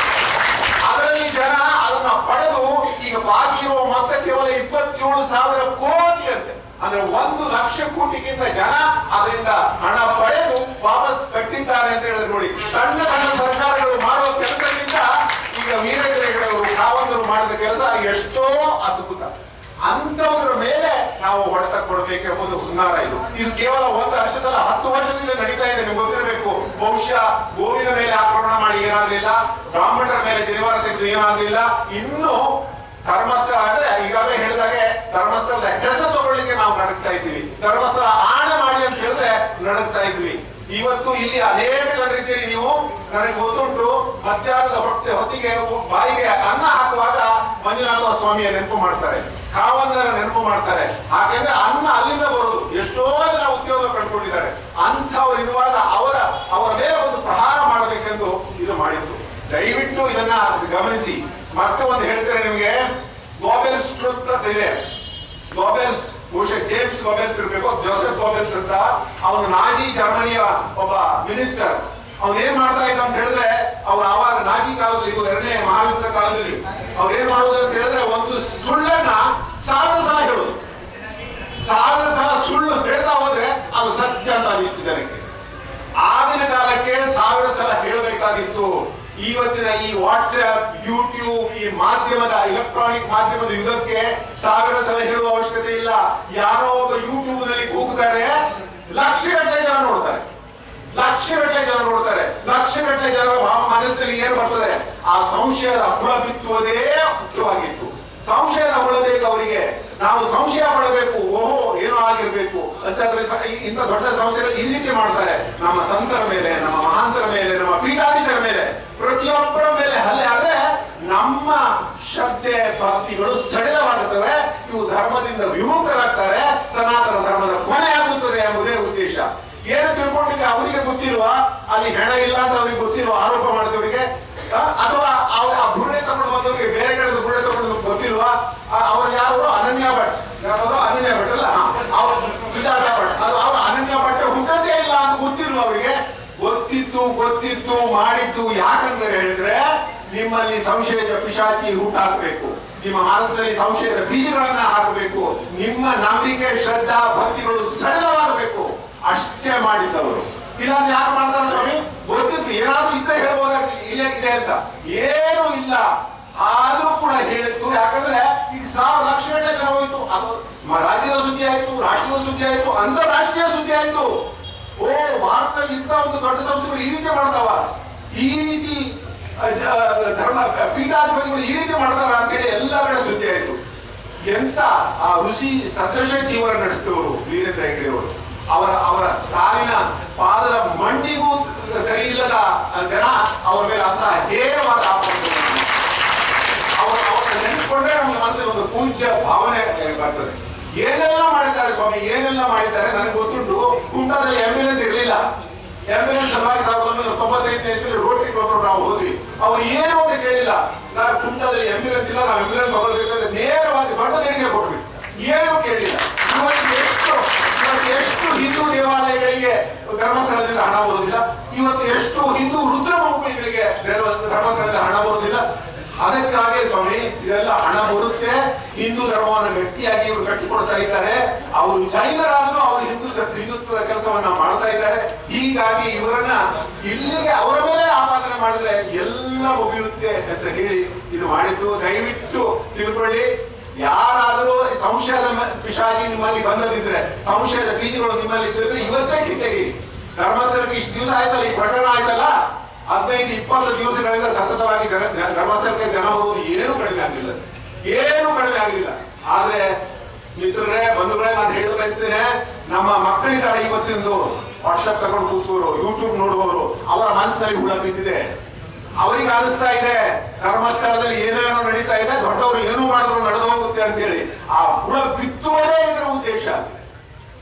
ಅದರಲ್ಲಿ ಜನ ಅದನ್ನ ಪಡೆದು ಈಗ ಬಾಕಿ ಇರುವ ಮೊತ್ತ ಕೇವಲ 27,000 ಕೋಟಿ ಅಂತೆ. ಅಂದ್ರೆ 1 ಲಕ್ಷ ಕೋಟಿಗಿಂತ ಜನ ಅದರಿಂದ ಹಣ ಪಡೆದು ವಾಪಸ್ ಕಟ್ಟಿದ್ದಾರೆ ಅಂತ ಹೇಳಿದ್ರೆ ನೋಡಿ. ಸಣ್ಣ ಸಣ್ಣ ಸರ್ಕಾರಗಳು ಮಾಡುವ ಕೆಲಸದಿಂದ ಈಗ ವೀರೇಂದ್ರ ಹೆಗಡೆಯವರು, ಕಾವಂದರು ಮಾಡಿದ ಕೆಲಸ ಎಷ್ಟೋ ಅದ್ಭುತ. ಅಂತವರ ಮೇಲೆ ನಾವು ಹೊಡೆತ ಕೊಡಬೇಕೆಂಬುದು ಹುನ್ನಾರ. ಇದು ಕೇವಲ 1 ವರ್ಷದಲ್ಲ, 10 ವರ್ಷದಿಂದ ನಡೀತಾ ಇದೆ. ನಿಮ್ಗೆ ಗೊತ್ತಿರಬೇಕು. ಬಹುಶಃ ಗೋವಿನ ಮೇಲೆ ಆಕ್ರಮಣ ಮಾಡಿ ಏನಾಗಲಿಲ್ಲ, ಬ್ರಾಹ್ಮಣರ ಮೇಲೆ ಜನಿವಾರ ತೆಗೆದು ಏನಾಗಲಿಲ್ಲ. ಇನ್ನು ಧರ್ಮಸ್ಥಳ ಅಂದ್ರೆ ಈಗಾಗಲೇ ಹೇಳಿದಾಗೆ ಧರ್ಮಸ್ಥಳದ ಹೆಸರು ತಗೊಳ್ಳಿಕ್ಕೆ ನಾವು ನಡಕ್ತಾ ಇದ್ದೀವಿ. ಧರ್ಮಸ್ಥಳ ಆಣೆ ಮಾಡಿ ಅಂತ ಹೇಳಿದ್ರೆ ನಡಕ್ತಾ ಇದ್ವಿ. ಇವತ್ತು ಇಲ್ಲಿ ಅನೇಕ ಜನರಿದ್ದೀರಿ ನೀವು. ನನಗೆ ಗೊತ್ತುಂಟು, ಮಧ್ಯಾಹ್ನದ ಹೊತ್ತಿಗೆ ಬಾಯಿಗೆ ಅನ್ನ ಹಾಕುವಾಗ ಮಂಜುನಾಥ ಸ್ವಾಮಿಯ ನೆನಪು ಮಾಡ್ತಾರೆ, ಕಾವಂದರ ನೆನಪು ಮಾಡ್ತಾರೆ. ಯಾಕೆಂದ್ರೆ ಅನ್ನ ಅಲ್ಲಿಂದ ಬರೋದು. ಎಷ್ಟೋ ಜನ ಉದ್ಯೋಗ ಕಳ್ಕೊಂಡಿದ್ದಾರೆ. ಅಂಥವ್ರು ಇರುವಾಗ ಅವರ ಮೇಲೆ ಒಂದು ಪ್ರಹಾರ ಮಾಡಬೇಕೆಂದು ಇದು ಮಾಡಿತ್ತು. ದಯವಿಟ್ಟು ಇದನ್ನ ಗಮನಿಸಿ. ಮತ್ತೆ ಒಂದು ಹೇಳ್ತಾರೆ ನಿಮಗೆ, ಗೋಬೆಲ್ಸ್ ಟ್ರುತ್ ಅಂತ ಇದೆ. ಗೋಬೆಲ್ಸ್ ಬಹುಶಃ ಜೇಮ್ಸ್ ಗೋಬೆಲ್ಸ್ ಇರಬೇಕು, ಜೋಸೆಫ್ ಗೋಬೆಲ್ಸ್ ಅಂತ. ಅವನು ನಾಜಿ ಜರ್ಮನಿಯ ಒಬ್ಬ ಮಿನಿಸ್ಟರ್. ಅವ್ನು ಏನ್ ಮಾಡ್ತಾ ಇದ್ದ ಅಂತ ಹೇಳಿದ್ರೆ, ಅವ್ರು ಆವಾಗ ನಾಜಿ ಕಾಲದಲ್ಲಿ, 2ನೇ ಮಹಾಯುದ್ಧದ ಕಾಲದಲ್ಲಿ ಅವ್ರು ಏನ್ ಮಾಡೋದು ಅಂತ ಹೇಳಿದ್ರೆ, ಒಂದು ಸುಳ್ಳನ್ನ 1000 ಸಲ ಹೇಳೋದು. 1000 ಸಲ ಸುಳ್ಳು ಹೇಳ್ತಾ ಹೋದ್ರೆ ಅದು ಸತ್ಯ ಅಂತ ಆಗಿತ್ತು ಜನಕ್ಕೆ. ಆಗಿನ ಕಾಲಕ್ಕೆ 1000 ಸಲ ಹೇಳಬೇಕಾಗಿತ್ತು. ಇವತ್ತಿನ ಈ ವಾಟ್ಸ್ಆಪ್, ಯೂಟ್ಯೂಬ್, ಈ ಮಾಧ್ಯಮದ ಎಲೆಕ್ಟ್ರಾನಿಕ್ ಮಾಧ್ಯಮದ ಯುಗಕ್ಕೆ 1000 ಸಲ ಹೇಳುವ ಅವಶ್ಯಕತೆ ಇಲ್ಲ. ಯಾರೋ ಒಬ್ಬ ಯೂಟ್ಯೂಬ್ ನಲ್ಲಿ ಕೂಗ್ತಾರೆ, ಲಕ್ಷಗಟ್ಟಲೆ ಜನ ನೋಡ್ತಾರೆ, ಲಕ್ಷಗಟ್ಟಲೆ ಜನ ನೋಡ್ತಾರೆ, ಲಕ್ಷಗಟ್ಟಲೆ ಜನರ ಮನಸ್ಸಿನಲ್ಲಿ ಏನು ಬರ್ತದೆ? ಆ ಸಂಶಯದ ಹುಳ ಬಿತ್ತುವುದೇ ಮುಖ್ಯವಾಗಿತ್ತು. ಸಂಶಯದ ಹುಳ ಬೇಕು ಅವರಿಗೆ, ನಾವು ಸಂಶಯ ಪಡಬೇಕು, ಓಹೋ ಏನೋ ಆಗಿರ್ಬೇಕು ಅಂತಂದ್ರೆ ಇಂಥ ದೊಡ್ಡ ಸಂಸ್ಥೆಗಳು ಈ ರೀತಿ ಮಾಡ್ತಾರೆ. ನಮ್ಮ ಸಂತರ ಮೇಲೆ, ನಮ್ಮ ಮಹಾಂತರ ಮೇಲೆ, ನಮ್ಮ ಪೀಠಾಧೀಶರ ಮೇಲೆ, ಪ್ರತಿಯೊಬ್ಬರ ಮೇಲೆ ಹಲ್ಲೆ ಆದ್ರೆ ನಮ್ಮ ಶ್ರದ್ಧೆ ಭಕ್ತಿಗಳು ಸಡಿಲವಾಗುತ್ತವೆ. ಇವು ಧರ್ಮದಿಂದ ವಿಮುಖರಾಗ್ತಾರೆ, ಸನಾತನ ಧರ್ಮದ ಕೊನೆ ಆಗುತ್ತದೆ ಎಂಬುದೇ ಉದ್ದೇಶ. ಏನು ತಿಳ್ಕೊಂಡಿದ್ರೆ ಅವರಿಗೆ ಗೊತ್ತಿಲ್ವಾ? ಅಲ್ಲಿ ಹೆಣ ಇಲ್ಲ ಅಂತ ಅವ್ರಿಗೆ ಗೊತ್ತಿಲ್ವಾ? ಆರೋಪ ಮಾಡಿದವರಿಗೆ, ಅಥವಾ ಆ ಬುರ್ಡೆ ತಗೊಂಡು ಬಂದವರಿಗೆ ಬೇರೆ ಕಡೆ ಬುರ್ಡೆ ತಗೊಂಡು ಗೊತ್ತಿಲ್ವಾ? ಅವ್ರು ಯಾರು? ಅನನ್ಯ ಭಟ್. ಯಾರು? ಅನನ್ಯ ಭಟ್ ಅಲ್ಲ, ಸುಜಾತ ಭಟ್. ಅದು ಅವ್ರು ಅನನ್ಯ ಭಟ್ ಹುಟ್ಟದೇ ಇಲ್ಲ ಅಂತ ಗೊತ್ತಿಲ್ವಾ ಅವರಿಗೆ? ಗೊತ್ತಿತ್ತು ಮಾಡಿದ್ದು. ಯಾಕಂದ್ರೆ ಹೇಳಿದ್ರೆ ನಿಮ್ಮಲ್ಲಿ ಸಂಶಯದ ಪಿಶಾಚಿ ಹುಟ್ಟಾಕಬೇಕು, ನಿಮ್ಮ ಮನಸ್ಸಿನಲ್ಲಿ ಸಂಶಯದ ಬೀಜಗಳನ್ನ ಹಾಕಬೇಕು, ನಿಮ್ಮ ನಂಬಿಕೆ ಶ್ರದ್ಧಾ ಭಕ್ತಿಗಳು ಸಡಿಲವಾಗಬೇಕು. ಅಷ್ಟೇ ಮಾಡಿದ್ದವರು. ಇಲ್ಲ ಯಾರು ಮಾಡ್ತಾರೆ ಸ್ವಾಮಿ? ಗೊತ್ತಿತ್ತು, ಏನಾದ್ರೂ ಇದ್ರೆ ಹೇಳ್ಬೋದಾಗಿ ಇಲ್ಲೇ ಅಂತ. ಏನೂ ಇಲ್ಲ, ಆದ್ರೂ ಕೂಡ ಹೇಳಿತ್ತು. ಯಾಕಂದ್ರೆ ಈಗ 1,000 ಲಕ್ಷ ಗಟ್ಟಲೆ ಜನ ಹೋಯ್ತು. ಅದು ರಾಜ್ಯದ ಸುದ್ದಿ ಆಯ್ತು, ರಾಷ್ಟ್ರದ ಸುದ್ದಿ ಆಯ್ತು, ಅಂತಾರಾಷ್ಟ್ರೀಯ ಸುದ್ದಿ ಆಯ್ತು. ಓ, ಭಾರತದಲ್ಲಿ ಇಂಥ ಒಂದು ದೊಡ್ಡ ಸಂಸ್ಥೆಗಳು ಈ ರೀತಿ ಮಾಡ್ತಾವ, ಈ ರೀತಿ ಧರ್ಮ ಪೀಠಾಧಿಪತಿಗಳು ಈ ರೀತಿ ಮಾಡ್ತಾರ ಅಂತ ಹೇಳಿ ಎಲ್ಲ ಕಡೆ ಸುದ್ದಿ ಆಯ್ತು. ಎಂತ ಆ ಋಷಿ ಸದೃಶ ಜೀವನ ನಡೆಸಿದವರು ವೀರೇಂದ್ರ ಹೆಗ್ಗಡೆ ಅವರು. ಅವರ ಕಾಲಿನ ಪಾದದ ಮಂಡಿಗೂ ಸರಿ ಇಲ್ಲದ ಜನ ಅವರ ಮೇಲೆ ಅಂತ ಹೇರವಾದ ಅವರನ್ನ ನೆನೆಸ್ಕೊಂಡ್ರೆ ನಮ್ಮ ಮನಸ್ಸಲ್ಲಿ ಒಂದು ಪೂಜ್ಯ ಭಾವನೆ ಬರ್ತದೆ. ಏನೆಲ್ಲ ಮಾಡಿದ್ದಾರೆ ಸ್ವಾಮಿ, ಏನೆಲ್ಲ ಮಾಡಿದ್ದಾರೆ. ನನಗೆ ಗೊತ್ತುಂಟು, ಕುಮಟಾದಲ್ಲಿ ಆಂಬ್ಯುಲೆನ್ಸ್ ಇರಲಿಲ್ಲ. ಆಂಬ್ಯುಲೆನ್ಸ್ ಸಲುವಾಗಿ 1995ನೇ ಇಸ್ವಿಯಲ್ಲಿ ರೋಟರಿ ಕ್ಲಬ್ ನಾವು ಹೋದ್ವಿ. ಅವ್ರು ಏನು ಅಂತ ಕೇಳಿಲ್ಲ, ಸರ್ ಕುಮಟಾದಲ್ಲಿ ಆಂಬ್ಯುಲೆನ್ಸ್ ಇಲ್ಲ, ನಾವು ಆಂಬ್ಯುಲೆನ್ಸ್ ತಗೊಳ್ಬೇಕಂದ್ರೆ ನೇರವಾಗಿ ದೊಡ್ಡ ದೇಣಿಗೆ ಕೊಟ್ವಿ, ಏನು ಕೇಳಿಲ್ಲ. ಎಷ್ಟು ಹಿಂದೂ ದೇವಾಲಯಗಳಿಗೆ ಧರ್ಮಸ್ಥಳದಿಂದ ಹಣ ಬರುವುದಿಲ್ಲ, ಇವತ್ತು ಎಷ್ಟು ಹಿಂದೂ ರುದ್ರಮೂರ್ತಿಗಳಿಗೆ ಧರ್ಮಸ್ಥಳದಿಂದ ಹಣ ಬರುವುದಿಲ್ಲ. ಅದಕ್ಕಾಗಿ ಸ್ವಾಮಿ ಇದೆಲ್ಲ ಹಣ ಬರುತ್ತೆ. ಹಿಂದೂ ಧರ್ಮವನ್ನು ಗಟ್ಟಿಯಾಗಿ ಇವರು ಕಟ್ಟಿಕೊಡ್ತಾ ಇದ್ದಾರೆ. ಅವರು ಜೈನರಾದ್ರೂ ಅವರು ಹಿಂದುತ್ವದ ಕೆಲಸವನ್ನ ಮಾಡ್ತಾ ಇದ್ದಾರೆ. ಹೀಗಾಗಿ ಇವರನ್ನ ಇಲ್ಲಿಗೆ ಅವರ ಮೇಲೆ ಆಪಾದನೆ ಮಾಡಿದ್ರೆ ಎಲ್ಲ ಮುಗಿಯುತ್ತೆ ಅಂತ ಹೇಳಿ ಇದು ಮಾಡಿದ್ದು. ದಯವಿಟ್ಟು ತಿಳ್ಕೊಳ್ಳಿ, ಯಾರಾದರೂ ಸಂಶಯದ ಪಿಶಾಚಿ ನಿಮ್ಮಲ್ಲಿ ಬಂದದಿದ್ರೆ, ಸಂಶಯದ ಬೀಜಗಳು ನಿಮ್ಮಲ್ಲಿ ಇದ್ರೆ ಇವತ್ತೇ ಕಿತ್ತೆಗಿ. ಧರ್ಮಸ್ಥಳಕ್ಕೆ ಇಷ್ಟು ದಿವಸ ಆಯ್ತಲ್ಲ, ಈ ಪ್ರಕರಣ ಆಯ್ತಲ್ಲ, 15-20 ದಿವಸಗಳಿಂದ ಸತತವಾಗಿ ಧರ್ಮಸ್ಥಳಕ್ಕೆ ಜನ ಹೋಗುವುದು ಏನೂ ಕಡಿಮೆ ಆಗಿಲ್ಲ, ಏನೂ ಕಡಿಮೆ ಆಗಿಲ್ಲ. ಆದ್ರೆ ಮಿತ್ರರೇ, ಬಂಧುಗಳೇ, ನಾನು ಹೇಳ ಬಯಸ್ತೇನೆ, ನಮ್ಮ ಮಕ್ಕಳಿದ್ದಾರೆ ಇವತ್ತಿಂದು ವಾಟ್ಸ್ಆಪ್ ತಗೊಂಡು ಕೂತವರು, ಯೂಟ್ಯೂಬ್ ನೋಡುವವರು, ಅವರ ಮನಸ್ಸಿನಲ್ಲಿ ಹುಳ ಬಿದ್ದಿದೆ. ಅವರಿಗೆ ಅನಿಸ್ತಾ ಇದೆ ಧರ್ಮಸ್ಥಳದಲ್ಲಿ ಏನೇನೋ ನಡೀತಾ ಇದೆ, ದೊಡ್ಡವರು ಏನು ಮಾಡಿದ್ರು ನಡೆದು ಹೋಗುತ್ತೆ ಅಂತ ಹೇಳಿ. ಆ ಹುಳ ಬಿತ್ತುವುದೇ ಇದರ ಉದ್ದೇಶ.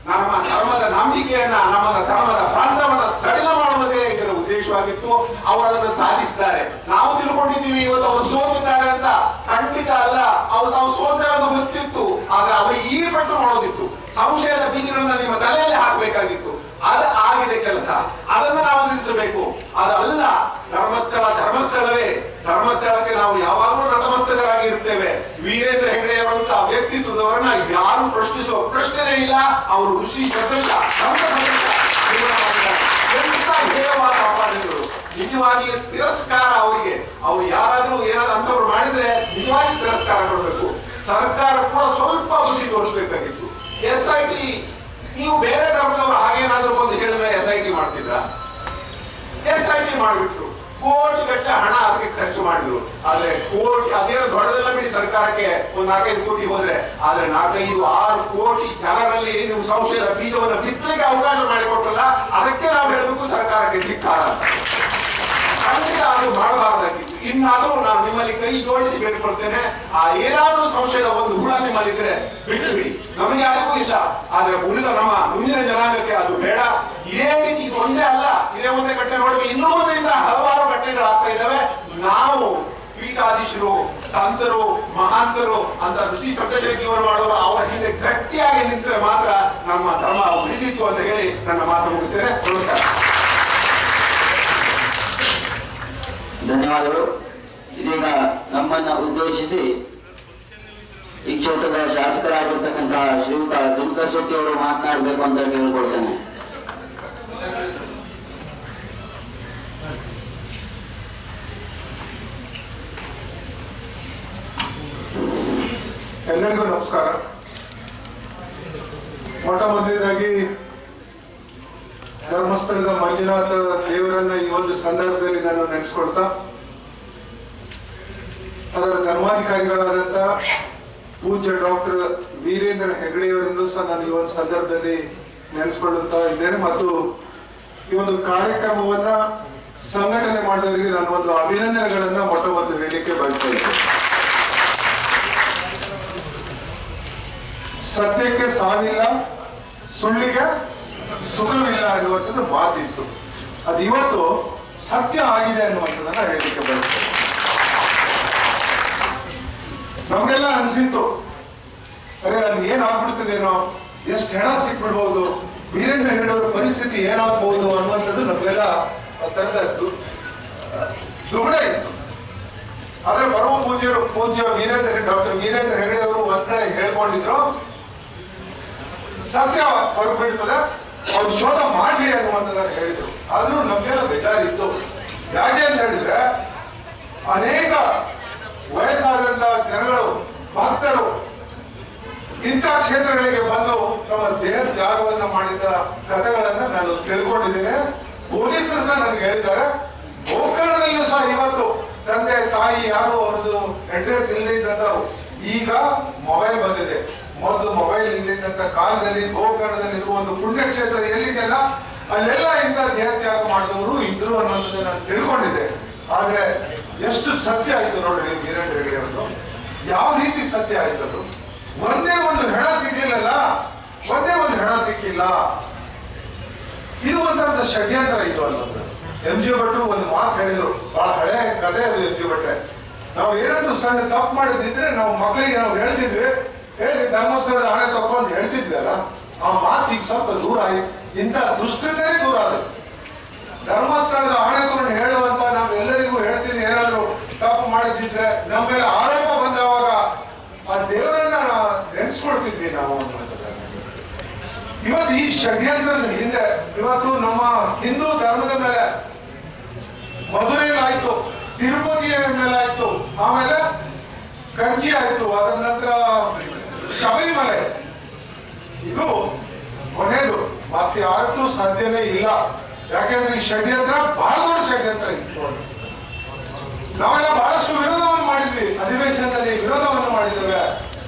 ನಮ್ಮ ಧರ್ಮದ ನಂಬಿಕೆಯನ್ನ, ನಮ್ಮ ಧರ್ಮದ ಪ್ರಾಂತವನ್ನ ಸಡಿಲ ಮಾಡುವುದೇ ಇದರ ಉದ್ದೇಶವಾಗಿತ್ತು. ಅವರು ಅದನ್ನು ಸಾಧಿಸಿದ್ದಾರೆ. ನಾವು ತಿಳ್ಕೊಂಡಿದ್ದೀವಿ ಇವತ್ತು ಅವರು ಸೋತಿದ್ದಾರೆ ಅಂತ. ಖಂಡಿತ ಅಲ್ಲ, ಅವ್ರು ತಾವು ಸೋತಿರೋದು ಗೊತ್ತಿತ್ತು. ಆದ್ರೆ ಅವರಿಗೆ ಈ ಪಟ್ಟು ಮಾಡೋದಿತ್ತು. ಸಂಶಯದ ಬೀಜಗಳನ್ನ ನಿಮ್ಮ ತಲೆಯಲ್ಲಿ ಹಾಕಬೇಕಾಗಿತ್ತು. ಅದು ಆಗಿದೆ ಕೆಲಸ, ಅದನ್ನು ನಾವು ನಿಲ್ಲಿಸಬೇಕು. ಅದಲ್ಲ, ಧರ್ಮಸ್ಥಳವೇ. ಧರ್ಮಸ್ಥಳಕ್ಕೆ ನಾವು ಯಾವಾಗಲೂ ನತಮಸ್ತಕರಾಗಿ ಇರ್ತೇವೆ. ವೀರೇಂದ್ರ ಹೆಗ್ಗಡೆಯವರಂತ ವ್ಯಕ್ತಿತ್ವದವರನ್ನ ಯಾರು ಪ್ರಶ್ನಿಸುವ ಪ್ರಶ್ನೆನೇ ಇಲ್ಲ. ಅವರು ಋಷಿ ಸದೃಶ ಹೇರವಾದ ಅಪಾದನೆಗಳು, ನಿಜವಾಗಿ ತಿರಸ್ಕಾರ ಅವರಿಗೆ. ಅವ್ರು ಯಾರಾದ್ರೂ ಏನಾದ್ರು ಅಂತವ್ರು ಮಾಡಿದ್ರೆ ನಿಜವಾಗಿ ತಿರಸ್ಕಾರ ಕೊಡಬೇಕು. ಸರ್ಕಾರ ಕೂಡ ಸ್ವಲ್ಪ ಬುದ್ಧಿ ತೋರಿಸಬೇಕಾಗಿತ್ತು. SIT, ನೀವು ಬೇರೆ ಧರ್ಮದವರು ಹಾಗೇನಾದ್ರೂ ಬಂದು ಹೇಳಿದ್ರೆ SIT ಮಾಡ್ತಿದ್ರ? SIT ಮಾಡಿಬಿಟ್ರು, ಕೋಟಿಗಟ್ಟಲೆ ಹಣ ಅದಕ್ಕೆ ಖರ್ಚು ಮಾಡಿದ್ರು. ಆದ್ರೆ ಕೋಟಿ ಅದೇನು ದೊಡ್ಡದೆಲ್ಲ ಬಿಡಿ, ಸರ್ಕಾರಕ್ಕೆ ಒಂದು 4-5 ಕೋಟಿ ಹೋದ್ರೆ. ಆದ್ರೆ 4-5-6 ಕೋಟಿ ಜನರಲ್ಲಿ ನೀವು ಸಂಶಯದ ಬೀಜವನ್ನು ಬಿತ್ತಲಿಕ್ಕೆ ಅವಕಾಶ ಮಾಡಿಕೊಟ್ರಲ್ಲ, ಅದಕ್ಕೆ ನಾವು ಹೇಳಬೇಕು ಸರ್ಕಾರಕ್ಕೆ ಧಿಕ್ಕಾರ. ಖಂಡಿತ ಅದು ಮಾಡಬಾರ್ದಾಗಿತ್ತು. ಇನ್ನಾದ್ರೂ ನಾನು ನಿಮ್ಮಲ್ಲಿ ಕೈ ಜೋಡಿಸಿ ಬೇಡಿಕೊಳ್ತೇನೆ, ಆ ಏನಾದ್ರೂ ಸಂಶಯದ ಒಂದು ಹುಳ ನಿಮ್ಮಲ್ಲಿದ್ರೆ ಬಿಟ್ಟು ಬಿಡಿ. ನಮಗೆ ಯಾರಿಗೂ ಇಲ್ಲ, ಆದ್ರೆ ಉಳಿದ ನಮ್ಮ ಮುಂದಿನ ಜನಾಂಗಕ್ಕೆ ಅದು ಬೇಡ. ಇದೇ ರೀತಿ ಇದು ಒಂದೇ ಅಲ್ಲ, ಇದೇ ಒಂದೇ ಘಟನೆ ನೋಡುವ, ಇನ್ನೂ ಮುಂದೆಯಿಂದ ಹಲವಾರು ಘಟನೆಗಳು ಆಗ್ತಾ ಇದ್ದಾವೆ. ನಾವು ಪೀಠಾಧೀಶರು, ಸಂತರು, ಮಹಾಂತರು ಅಂತ ಋಷಿ ಸದೃಶ ಜೀವನ ಮಾಡೋರು ಅವರ ಹಿಂದೆ ಗಟ್ಟಿಯಾಗಿ ನಿಂತರೆ ಮಾತ್ರ ನಮ್ಮ ಧರ್ಮ ಉಳಿದಿತ್ತು ಅಂತ ಹೇಳಿ ನನ್ನ ಮಾತು ಮುಗಿಸ್ತೇನೆ. ನಮಸ್ಕಾರ. ಧನ್ಯವಾದಗಳು. ಇದೀಗ ನಮ್ಮನ್ನ ಉದ್ದೇಶಿಸಿ ಈ ಕ್ಷೇತ್ರದ ಶಾಸಕರಾಗಿರ್ತಕ್ಕಂತಹ ಶ್ರೀಯುತ ದಿನಕರ್ ಶೆಟ್ಟಿ ಅವರು ಮಾತನಾಡಬೇಕು ಅಂತ ಕೇಳಿಕೊಳ್ತೇನೆ. ಎಲ್ಲರಿಗೂ ನಮಸ್ಕಾರ. ಮೊಟ್ಟ ಮೊದಲನೇದಾಗಿ ಮಂಜುನಾಥ ದೇವರನ್ನ ಈ ಒಂದು ಸಂದರ್ಭದಲ್ಲಿ ನಾನು ನೆನೆಸ್ಕೊಳ್ತಾ, ಅದರ ಧರ್ಮಾಧಿಕಾರಿಗಳಾದಂತ ಪೂಜ್ಯ ಡಾಕ್ಟರ್ ವೀರೇಂದ್ರ ಹೆಗಡೆಯವರನ್ನು ಸಹ ನಾನು ಈ ಒಂದು ಸಂದರ್ಭದಲ್ಲಿ ನೆನೆಸ್ಕೊಳ್ಳುತ್ತಾ ಇದ್ದೇನೆ. ಮತ್ತು ಈ ಒಂದು ಕಾರ್ಯಕ್ರಮವನ್ನ ಸಂಘಟನೆ ಮಾಡಿದವರಿಗೆ ನಾನು ಒಂದು ಅಭಿನಂದನೆಗಳನ್ನ ಮೊಟ್ಟ ಮೊದಲು ಹೇಳಲಿಕ್ಕೆ ಬಯಸ್ತಾ ಇದ್ದೇನೆ. ಸತ್ಯಕ್ಕೆ ಸಾವಿಲ್ಲ, ಸುಳ್ಳಿಗೆ ಸುಖವಿಲ್ಲ ಅನ್ನುವಂಥದ್ದು ಮಾತಿತ್ತು. ಅದು ಇವತ್ತು ಸತ್ಯ ಆಗಿದೆ ಅನ್ನುವಂಥದ್ದನ್ನ ಹೇಳಲಿಕ್ಕೆ ಬಯಸ್ತೇನೆ. ನಮ್ಗೆಲ್ಲ ಅನ್ಸಿತ್ತು, ಅರೆ ಅಲ್ಲಿ ಏನಾಗ್ಬಿಡ್ತದೇನೋ, ಎಷ್ಟು ಹೆಣ ಸಿಕ್ಬಿಡ್ಬೋದು, ವೀರೇಂದ್ರ ಹೆಗಡೆಯವರ ಪರಿಸ್ಥಿತಿ ಏನಾಗ್ಬಹುದು ಅನ್ನುವಂಥದ್ದು ನಮ್ಗೆಲ್ಲ ತರದ ದುಗುಡ ಇತ್ತು. ಆದ್ರೆ ಪರಮ ಪೂಜ್ಯ ಡಾಕ್ಟರ್ ವೀರೇಂದ್ರ ಹೆಗಡೆಯವರು ಒಂದ್ ಕಡೆ ಹೇಳ್ಕೊಂಡಿದ್ರು, ಸತ್ಯ ಹೊರಬಿಡ್ತದೆ, ಅವ್ರು ಶೋಧ ಮಾಡ್ಲಿ ಅನ್ನುವಂಥದ್ದನ್ನ ಹೇಳಿದ್ರು. ಆದ್ರೂ ನಮ್ಗೆಲ್ಲ ಬೇಜಾರಿತ್ತು. ಯಾಕೆ ಅಂತ ಹೇಳಿದ್ರೆ, ಅನೇಕ ವಯಸ್ಸಾದಂತ ಜನಗಳು, ಭಕ್ತರು ಇಂಥ ಕ್ಷೇತ್ರಗಳಿಗೆ ಬಂದು ತಮ್ಮ ದೇಹ ತ್ಯಾಗವನ್ನ ಮಾಡಿದ ಕಥೆಗಳನ್ನ ನಾನು ತಿಳ್ಕೊಂಡಿದ್ದೇನೆ. ಪೊಲೀಸರು ಸಹ ನನಗೆ ಹೇಳಿದ್ದಾರೆ. ಗೋಕರ್ಣದಲ್ಲೂ ಸಹ ಇವತ್ತು ತಂದೆ ತಾಯಿ ಯಾರು ಅವ್ರದ್ದು ಅಡ್ರೆಸ್ ಇಲ್ಲದಿದ್ದಂಥವ್ರು, ಈಗ ಮೊಬೈಲ್ ಬಂದಿದೆ. ಮೊದಲು ಮೊಬೈಲ್ ಇಲ್ಲದಿದ್ದಂತ ಕಾಲದಲ್ಲಿ ಗೋಕರ್ಣದಲ್ಲಿ ಇರುವ ಒಂದು ಪುಣ್ಯಕ್ಷೇತ್ರ ಎಲ್ಲಿದೆಯಲ್ಲ, ಅಲ್ಲೆಲ್ಲ ಇಂಥ ದೇಹ ತ್ಯಾಗ ಮಾಡಿದವರು ಇದ್ರು ಅನ್ನೋದನ್ನ ನಾನು ತಿಳ್ಕೊಂಡಿದ್ದೆ. ಆದ್ರೆ ಎಷ್ಟು ಸತ್ಯ ಆಯ್ತು ನೋಡ್ರಿ ವೀರೇಂದ್ರ ಹೆಗಡೆ ಅವರು, ಯಾವ ರೀತಿ ಸತ್ಯ ಆಯ್ತದು. ಒಂದೇ ಒಂದು ಹೆಣ ಸಿಗ್ಲಿಲ್ಲಲ್ಲ, ಒಂದೇ ಒಂದು ಹೆಣ ಸಿಕ್ಕಿಲ್ಲ. ಇದು ಒಂದಂತ ಷಡ್ಯಂತ್ರ ಇತ್ತು ಅನ್ನೋದು. MG ಭಟ್ರು ಒಂದು ಮಾತು ಹೇಳಿದ್ರು, ಬಹಳ ಹಳೆ ಕಥೆ ಅದು. MG ಭಟ್ರೆ, ನಾವು ಏನಾದ್ರು ಸಣ್ಣ ತಪ್ಪು ಮಾಡಿದ್ರೆ ನಾವು ಮಕ್ಕಳಿಗೆ ನಾವು ಹೇಳ್ತಿದ್ವಿ, ಹೇಳಿ ಧರ್ಮಸ್ಥಳದ ಹಣೆ ತಕೊಂಡು ಹೇಳ್ತಿದ್ವಿ ಅಲ್ಲ, ಆ ಮಾತು ಈಗ ಸ್ವಲ್ಪ ದೂರ ಆಯ್ತು. ಇಂಥ ದುಷ್ಟತೆನೇ ದೂರ ಆಗುತ್ತೆ. ಧರ್ಮಸ್ಥಳದ ಹಣೆ ತಗೊಂಡು ಹೇಳುವಂತ ನಾವೆಲ್ಲರಿಗೂ ಹೇಳ್ತೀನಿ, ಏನಾದ್ರು ತಪ್ಪು ಮಾಡಿದ್ರೆ ನಮ್ಮ ಮೇಲೆ ಆರೋಪ ಬಂದವಾಗ ಆ ದೇವರನ್ನ ನೆನೆಸ್ಕೊಳ್ತಿದ್ವಿ ನಾವು. ಇವತ್ತು ಈ ಷಡ್ಯಂತ್ರದ ಹಿಂದೆ ಇವತ್ತು ನಮ್ಮ ಹಿಂದೂ ಧರ್ಮದ ಮೇಲೆ ಮಧುರೆಯಲ್ಲಿ ಆಯ್ತು, ತಿರುಪತಿಯ ಮೇಲೆ ಆಯ್ತು, ಆಮೇಲೆ ಕಂಚಿ ಆಯ್ತು, ಅದರ ನಂತರ ಶಬರಿಮಲೆ. ಇದು ಕೊನೆಯದು, ಮತ್ತೆ ಯಾರದ್ದು ಸಾಧ್ಯನೇ ಇಲ್ಲ. ಯಾಕೆಂದ್ರೆ ಈ ಷಡ್ಯಂತ್ರ ಬಹಳ ದೊಡ್ಡ ಷಡ್ಯಂತ್ರ ಇತ್ತು. ನಾವೆಲ್ಲ ಬಹಳಷ್ಟು ವಿರೋಧವನ್ನು ಮಾಡಿದ್ವಿ, ಅಧಿವೇಶನದಲ್ಲಿ ವಿರೋಧವನ್ನು ಮಾಡಿದ್ದೇವೆ.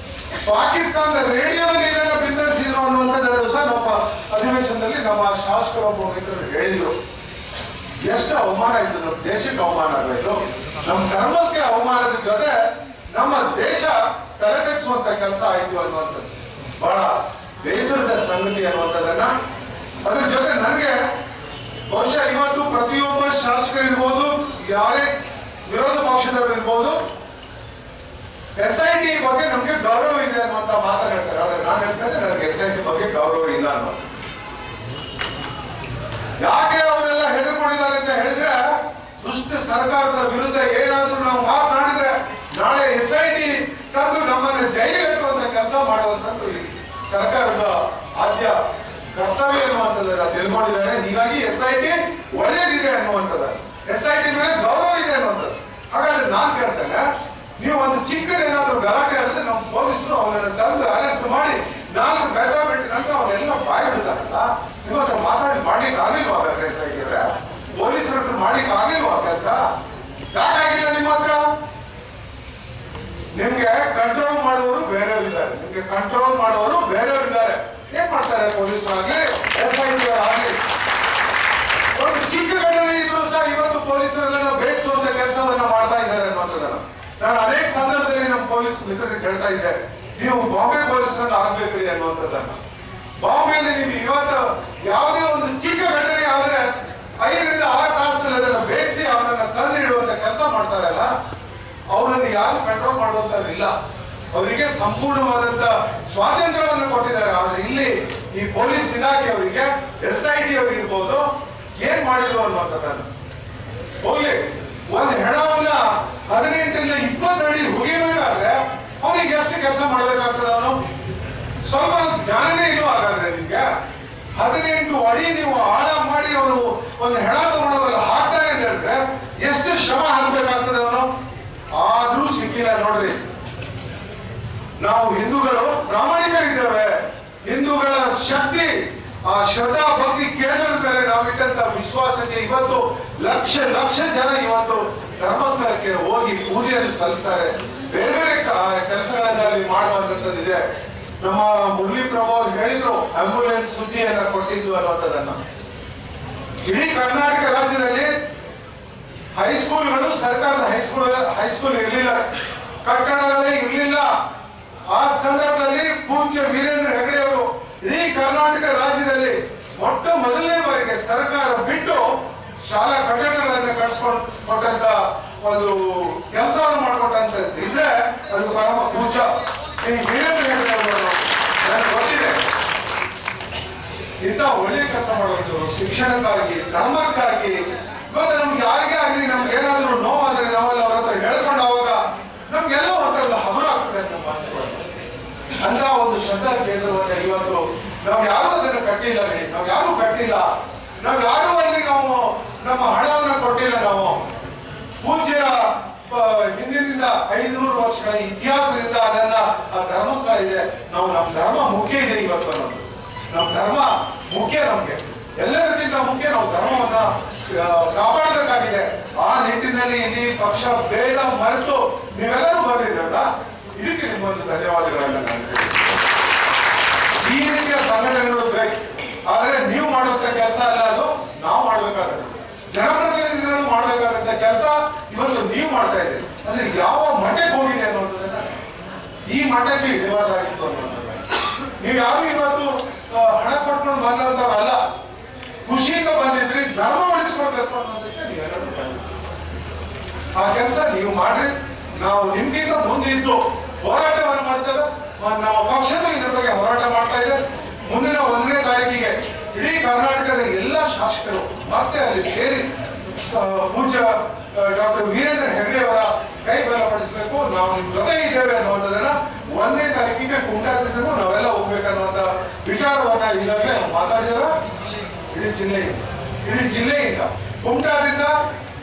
ಪಾಕಿಸ್ತಾನದ ರೇಡಿಯೋದಲ್ಲಿ ಇದೆಲ್ಲ ಬಿತ್ತರಿಸಿದ್ರು ಅನ್ನುವಂಥದ್ದು ಸಹ ನಮ್ಮ ಅಧಿವೇಶನದಲ್ಲಿ ನಮ್ಮ ಶಾಸಕರೊಬ್ಬ ಮಿತ್ರರು ಹೇಳಿದ್ರು. ಎಷ್ಟು ಅವಮಾನ ಇತ್ತು, ನಮ್ಮ ದೇಶಕ್ಕೆ ಅವಮಾನ ಆಗಬೇಕು, ನಮ್ಮ ಧರ್ಮಕ್ಕೆ ಅವಮಾನದ ಜೊತೆ ನಮ್ಮ ದೇಶ ತಲೆತೆಗಿಸುವಂತ ಕೆಲಸ ಆಯ್ತು ಅನ್ನುವಂಥದ್ದು ಬಹಳ ಬೇಸರದ ಸಂಗತಿ ಅನ್ನುವಂಥದ್ದನ್ನ. ಅದ್ರ ಜೊತೆ ನನಗೆ ಬಹುಶಃ ಇವತ್ತು ಪ್ರತಿಯೊಬ್ಬ ಶಾಸಕರಿರ್ಬೋದು, ಯಾರೇ ವಿರೋಧ ಪಕ್ಷದವರು ಇರ್ಬೋದು, SIT ಬಗ್ಗೆ ನಮ್ಗೆ ಗೌರವ ಇದೆ ಅನ್ನುವಂತ ಮಾತನ್ನ ಹೇಳ್ತಾರೆ. ಆದ್ರೆ ನಾನು ಹೇಳ್ತೇನೆ, ನನಗೆ SIT ಬಗ್ಗೆ ಗೌರವ ಇಲ್ಲ ಅನ್ನೋ. ಯಾಕೆ ಅವರೆಲ್ಲ ಹೆದರ್ಕೊಂಡಿದ್ದಾರೆ ಅಂತ ಹೇಳಿದ್ರೆ, ದುಷ್ಟ ಸರ್ಕಾರದ ವಿರುದ್ಧ ಏನಾದ್ರೂ ನಾವು ಮಾತನಾಡಿದ್ರೆ ನಾಳೆ SIT ತಂದು ನಮ್ಮನ್ನ ಜೈಲಿಗೆ ಕಟ್ಟುವಂತ ಕೆಲಸ ಮಾಡುವಂತದ್ದು ಈ ಸರ್ಕಾರದ ಆದ್ಯ ಕರ್ತವ್ಯ ಅನ್ನುವಂಥದ್ದನ್ನ ತಿಳ್ಕೊಂಡಿದ್ದಾರೆ. ಹೀಗಾಗಿ SIT ಒಳ್ಳೇದಿದೆ ಅನ್ನುವಂಥದ್ದು, SIT ಮೇಲೆ ಗೌರವ ಇದೆ ಅನ್ನುವಂಥದ್ದು. ಹಾಗಾದ್ರೆ ನಾನ್ ಕೇಳ್ತೇನೆ, ನೀವು ಒಂದು ಚಿಕ್ಕದೇನಾದ್ರೂ ಗಲಾಟೆ ಆದ್ರೆ ನಮ್ಮ ಪೊಲೀಸರು ಅವರನ್ನ ತಂದು ಅರೆಸ್ಟ್ ಮಾಡಿ 4 ಬೆದ ಬಿಟ್ಟ ನಂತರ ಅವರೆಲ್ಲ ಬಾಯಿ ಬಿಡ್ತಾರಲ್ಲ, ನೀವು ಅದ್ರ ಮಾತಾಡಿ ಮಾಡ್ಲಿಕ್ಕೆ ಆಗಿಲ್ವಾ? SIT ಅವರೇ, ಪೊಲೀಸರ ಹತ್ರ ಮಾಡ್ಲಿಕ್ಕೆ ಆಗಿಲ್ವಾ ಕೆಲಸ? ಯಾಕಾಗಿಲ್ಲ ನಿಮ್ಮ ಹತ್ರ? ನಿಮ್ಗೆ ಕಂಟ್ರೋಲ್ ಮಾಡುವವರು ಬೇರೆ ಇದ್ದಾರೆ, ನಿಮ್ಗೆ ಕಂಟ್ರೋಲ್ ಮಾಡುವವರು ಬೇರೆ ಇದ್ದಾರೆ. ಏನ್ ಮಾಡ್ತಾರೆ ಪೊಲೀಸರು ಆಗ್ಲಿ, SIT ಆಗ್ಲಿ? ಒಂದು ಚಿಕ್ಕ ಘಟನೆ ಇದ್ರು ಸಹ ಇವತ್ತು ಪೊಲೀಸರೆಲ್ಲ ಬೇಕಿಸುವಂತ ಕೆಲಸವನ್ನ ಮಾಡ್ತಾ ಇದ್ದಾರೆ ಅನ್ನೋದನ್ನ ನಾನು ಅನೇಕ ಸಂದರ್ಭದಲ್ಲಿ ನಮ್ಮ ಪೊಲೀಸ್ ಮಿತ್ರರಿಗೆ ಹೇಳ್ತಾ ಇದ್ದೆ, ನೀವು ಬಾಂಬೆ ಪೊಲೀಸರನ್ನ ಆಗ್ಬೇಕ್ರಿ ಅನ್ನುವಂಥದ್ದನ್ನ. ಬಾಂಬೆಯಲ್ಲಿ ನೀವು ಇವತ್ತು ಯಾವುದೇ ಒಂದು ಚಿಕ್ಕ ಘಟನೆ ಆದ್ರೆ 5 ರಿಂದ 6 ತಾಸಿನಲ್ಲಿ ಅದನ್ನ ಬೇಯಿಸಿ ಅವರನ್ನ ತಂದು ಇಡುವಂತ ಕೆಲಸ ಮಾಡ್ತಾರಲ್ಲ, ಅವರನ್ನು ಯಾರು ಕಂಟ್ರೋಲ್ ಮಾಡುವಂತವ್ರಿಲ್ಲ. ಅವರಿಗೆ ಸಂಪೂರ್ಣವಾದಂತ ಸ್ವಾತಂತ್ರ್ಯವನ್ನು ಕೊಟ್ಟಿದ್ದಾರೆ. ಆದ್ರೆ ಇಲ್ಲಿ ಈ ಪೊಲೀಸ್ ಇಲಾಖೆ ಅವರಿಗೆ, SIT ಅವರಿರ್ಬೋದು, ಏನ್ ಮಾಡಿದ್ರು ಅನ್ನುವಂಥದ್ದನ್ನು ಹೋಗ್ಲಿ. ಒಂದು ಹೆಣವನ್ನ 18 ರಿಂದ 20 ಅಡಿ ಹುಗಿಬೇಕಾದ್ರೆ ಅವನಿಗೆ ಎಷ್ಟು ಕೆಲಸ ಮಾಡ್ಬೇಕಾಗ್ತದೆ? ಅವನು ಸ್ವಲ್ಪ ಜ್ಞಾನನೇ ಇಲ್ವಾ? ಹಾಗಾದ್ರೆ ನಿಮ್ಗೆ 18 ಅಡಿ ನೀವು ಆಳ ಮಾಡಿ ಅವನು ಒಂದು ಹೆಣ ತಗೊಂಡೋಗಲ್ಲ ಹಾಕ್ತಾನೆ ಅಂತ ಹೇಳಿದ್ರೆ ಎಷ್ಟು ಶ್ರಮ ಹಾಕ್ಬೇಕಾಗ್ತದೆ ಅವನು? ಆದ್ರೂ ಸಿಕ್ಕಿಲ್ಲ ನೋಡ್ರಿ. ನಾವು ಹಿಂದೂಗಳು ಪ್ರಾಮಾಣಿಕರಿದ್ದೇವೆ, ಹಿಂದೂಗಳ ಶಕ್ತಿ ಆ ಶ್ರದ್ಧಾ ಭಕ್ತಿ ಕೇಂದ್ರದ ಮೇಲೆ ನಾವಿಟ್ಟಂತ ವಿಶ್ವಾಸಕ್ಕೆ ಇವತ್ತು ಲಕ್ಷ ಲಕ್ಷ ಜನ ಇವತ್ತು ಧರ್ಮಸ್ಥಳಕ್ಕೆ ಹೋಗಿ ಪೂಜೆಯನ್ನು ಸಲ್ಲಿಸ್ತಾರೆ. ಬೇರೆ ಬೇರೆ ಕೆಲಸಗಳನ್ನ ಅಲ್ಲಿ ಮಾಡುವಂತದ್ದಿದೆ. ನಮ್ಮ ಮುರಳಿ ಪ್ರಭು ಅವರು ಹೇಳಿದ್ರು ಆಂಬ್ಯುಲೆನ್ಸ್ ಸುದ್ದಿಯನ್ನ ಕೊಟ್ಟಿದ್ದು ಅನ್ನುವಂಥದ್ದನ್ನ. ಇಡೀ ಕರ್ನಾಟಕ ರಾಜ್ಯದಲ್ಲಿ ಹೈಸ್ಕೂಲ್ಗಳು ಸರ್ಕಾರದ ಹೈಸ್ಕೂಲ್ ಇರಲಿಲ್ಲ, ಕಟ್ಟಡಗಳೇ ಇರಲಿಲ್ಲ. ಆ ಸಂದರ್ಭದಲ್ಲಿ ಪೂಜ್ಯ ವೀರೇಂದ್ರ ಹೆಗಡೆ ಅವರು ಇಡೀ ಕರ್ನಾಟಕ ರಾಜ್ಯದಲ್ಲಿ ಮೊಟ್ಟ ಮೊದಲನೇ ಬಾರಿಗೆ ಸರ್ಕಾರ ಬಿಟ್ಟು ಶಾಲಾ ಕಟ್ಟಡಗಳನ್ನು ಕಟ್ಸ್ಕೊಂಡು ಕೊಟ್ಟಂತ ಒಂದು ಕೆಲಸವನ್ನು ಮಾಡಿಕೊಟ್ಟಂತ ಇದ್ರೆ ಅದು ಪರಮ ಪೂಜ್ಯ ಶ್ರೀ ವೀರೇಂದ್ರ ಹೆಗಡೆ ಅವರು. ನನಗೆ ಗೊತ್ತಿದೆ ಇಂಥ ಒಳ್ಳೆ ಕೆಲಸ ಮಾಡೋದು ಶಿಕ್ಷಣಕ್ಕಾಗಿ, ಧರ್ಮಕ್ಕಾಗಿ. ಇವತ್ತು ನಮ್ಗೆ ಯಾರಿಗೇ ಆಗಲಿ ನಮ್ಗೆ ಏನಾದರೂ ನೋವಾದ್ರೆ ನಾವೆಲ್ಲ ಅವ್ರ ಹತ್ರ ಹೇಳ್ಕೊಂಡು ಅವಾಗ ನಮ್ಗೆಲ್ಲ ಒಂಥರದ ಹಗುರ ಆಗ್ತದೆ ನಮ್ಮ ಮನಸ್ಸುಗಳು. ಅಂತ ಒಂದು ಶ್ರದ್ಧಾ ಕೇಂದ್ರವನ್ನ ಇವತ್ತು ನಾವು ಯಾರು ಅದನ್ನು ಕಟ್ಟಿಲ್ಲ, ನಾವು ಯಾರು ಕಟ್ಟಿಲ್ಲ, ನಾವು ಯಾರು ಅಲ್ಲಿ ನಾವು ನಮ್ಮ ಹಣವನ್ನು ಕೊಟ್ಟಿಲ್ಲ. ನಾವು ಪೂಜ್ಯರ ಹಿಂದಿನಿಂದ 500 ವರ್ಷಗಳ ಇತಿಹಾಸದಿಂದ ಅದನ್ನ ಆ ಧರ್ಮಸ್ಥಳ ಇದೆ. ನಾವು ನಮ್ಮ ಧರ್ಮ ಮುಖ್ಯ ಇದೆ ಇವತ್ತು. ನಮ್ಮ ಧರ್ಮ ಮುಖ್ಯ, ನಮ್ಗೆ ಎಲ್ಲರಿಗಿಂತ ಮುಖ್ಯ. ನಾವು ಧರ್ಮವನ್ನ ಕಾಪಾಡಬೇಕಾಗಿದೆ. ಆ ನಿಟ್ಟಿನಲ್ಲಿ ಇಲ್ಲಿ ಪಕ್ಷ ಭೇದ ಮರೆತು ನೀವೆಲ್ಲರೂ ಬಂದಿದ್ರಲ್ಲ, ಇದಕ್ಕೆ ನಿಮ್ಮೊಂದು ಧನ್ಯವಾದಗಳನ್ನ ನಾನು ಈ ರೀತಿಯ ಸಂಘಟನೆಗಳು ಬೇಕು. ಆದ್ರೆ ನೀವು ಮಾಡುವಂತ ಕೆಲಸ ಅಲ್ಲ, ಅದು ನಾವು ಮಾಡ್ಬೇಕಾದ್ರೆ ಜನಪ್ರತಿನಿಧಿಗಳು ಮಾಡ್ಬೇಕಾದಂತ ಕೆಲಸ ಇವತ್ತು ನೀವು ಮಾಡ್ತಾ ಇದ್ದೀರಿ. ಅಂದ್ರೆ ಯಾವ ಮಠಕ್ಕೆ ಹೋಗಿದೆ ಅನ್ನೋದನ್ನ, ಈ ಮಠಕ್ಕೆ ವಿವಾದ ಆಗಿತ್ತು ಅನ್ನೋದನ್ನ ನೀವು ಯಾರು ಇವತ್ತು ಹಣ ಕೊಟ್ಕೊಂಡು ಬಂದಂತವಲ್ಲ, ಖುಷಿಯಿಂದ ಬಂದಿದ್ರಿ, ಧರ್ಮ ಉಳಿಸ್ಕೊಳ್ಬೇಕು ಅನ್ನೋದಕ್ಕೆ ನೀವೆಲ್ಲರೂ ಬಂದಿದ್ರಿ. ಆ ಕೆಲಸ ನೀವು ಮಾಡ್ರಿ. ನಾವು ನಿಮ್ಗಿಂತ ಮುಂದೆ ಇದ್ದು ಹೋರಾಟವನ್ನು ಮಾಡ್ತೇವೆ. ನಮ್ಮ ಪಕ್ಷನೂ ಇದ್ರ ಬಗ್ಗೆ ಹೋರಾಟ ಮಾಡ್ತಾ ಇದೆ. ಮುಂದಿನ 1ನೇ ತಾರೀಕಿಗೆ ಇಡೀ ಕರ್ನಾಟಕದ ಎಲ್ಲ ಶಾಸಕರು ಮತ್ತೆ ಅಲ್ಲಿ ಸೇರಿ ಪೂಜ್ಯ ಡಾಕ್ಟರ್ ವೀರೇಂದ್ರ ಹೆಗಡೆ ಅವರ ಕೈ ಬಲಪಡಿಸಬೇಕು. ನಾವು ನಿಮ್ ಜೊತೆ ಇದ್ದೇವೆ ಅನ್ನುವಂಥದ್ದನ್ನ 1ನೇ ತಾರೀಕಿಗೆ ಕುಮಟಾದಿಂದ ನಾವೆಲ್ಲ ಹೋಗ್ಬೇಕನ್ನುವಂತ ವಿಚಾರವನ್ನ ಈಗಾಗಲೇ ಮಾತಾಡಿದ್ದೇವೆ. ಇಡೀ ಜಿಲ್ಲೆಯಿಂದ ಕುಮಟಾದಿಂದ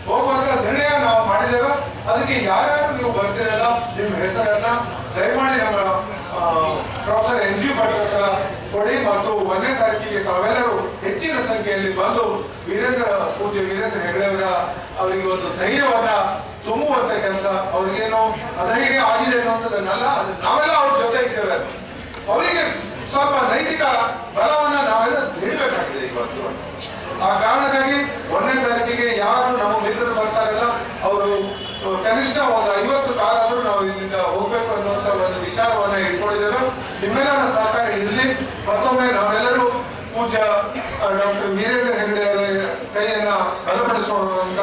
ಹೋಗುವಂತ ನಿರ್ಣಯ ನಾವು ಮಾಡಿದ್ದೇವೆ. ಅದಕ್ಕೆ ಯಾರ್ಯಾರು ನೀವು ಬರ್ತೀರಲ್ಲ, ನಿಮ್ಮ ಹೆಸರನ್ನ ದಯಮಾಡಿ ನಮ್ಮ ಪ್ರೊಫೆಸರ್ NG ಭಟ್ರ ಕೊಡಿ. ಮತ್ತು 1ನೇ ತಾರೀಕಿಗೆ ತಾವೆಲ್ಲರೂ ಹೆಚ್ಚಿನ ಸಂಖ್ಯೆಯಲ್ಲಿ ಬಂದು ಪೂಜ್ಯ ವೀರೇಂದ್ರ ಹೆಗಡೆ ಅವರಿಗೆ ಒಂದು ಧೈರ್ಯವನ್ನ ತುಂಬುವಂತ ಕೆಲಸ. ಅವ್ರಿಗೇನು ಅಧೈರ್ಯ ಆಗಿದೆ ಅನ್ನುವಂಥದ್ದನ್ನಲ್ಲ, ಅದು ನಾವೆಲ್ಲ ಅವ್ರ ಜೊತೆ ಇದ್ದೇವೆ. ಅವರಿಗೆ ಸ್ವಲ್ಪ ನೈತಿಕ ಬಲವನ್ನ ನಾವೆಲ್ಲ ನೀಡಬೇಕಾಗಿದೆ ಇವತ್ತು. ಆ ಕಾರಣಕ್ಕಾಗಿ 1ನೇ ತಾರೀಕಿಗೆ ಯಾರು ನಮ್ಮ ಮಿತ್ರರು ಬರ್ತಾರಲ್ಲ, ಅವರು ಕನಿಷ್ಠ ಒಂದು 50 ಕಾಲಾದರೂ ನಾವು ಇಲ್ಲಿಂದ ಹೋಗ್ಬೇಕು ಅನ್ನುವಂತ ಒಂದು ವಿಚಾರವನ್ನ ಇಟ್ಕೊಂಡಿದ್ದೇವೆ. ನಿಮ್ಮೆಲ್ಲರ ಸಹಕಾರ ಇರಲಿ. ಮತ್ತೊಮ್ಮೆ ನಾವೆಲ್ಲರೂ ಪೂಜ್ಯ ಡಾಕ್ಟರ್ ವೀರೇಂದ್ರ ಹೆಗಡೆ ಅವರ ಕೈಯನ್ನ ಬಲಪಡಿಸಿಕೊಳ್ಳುವಂತ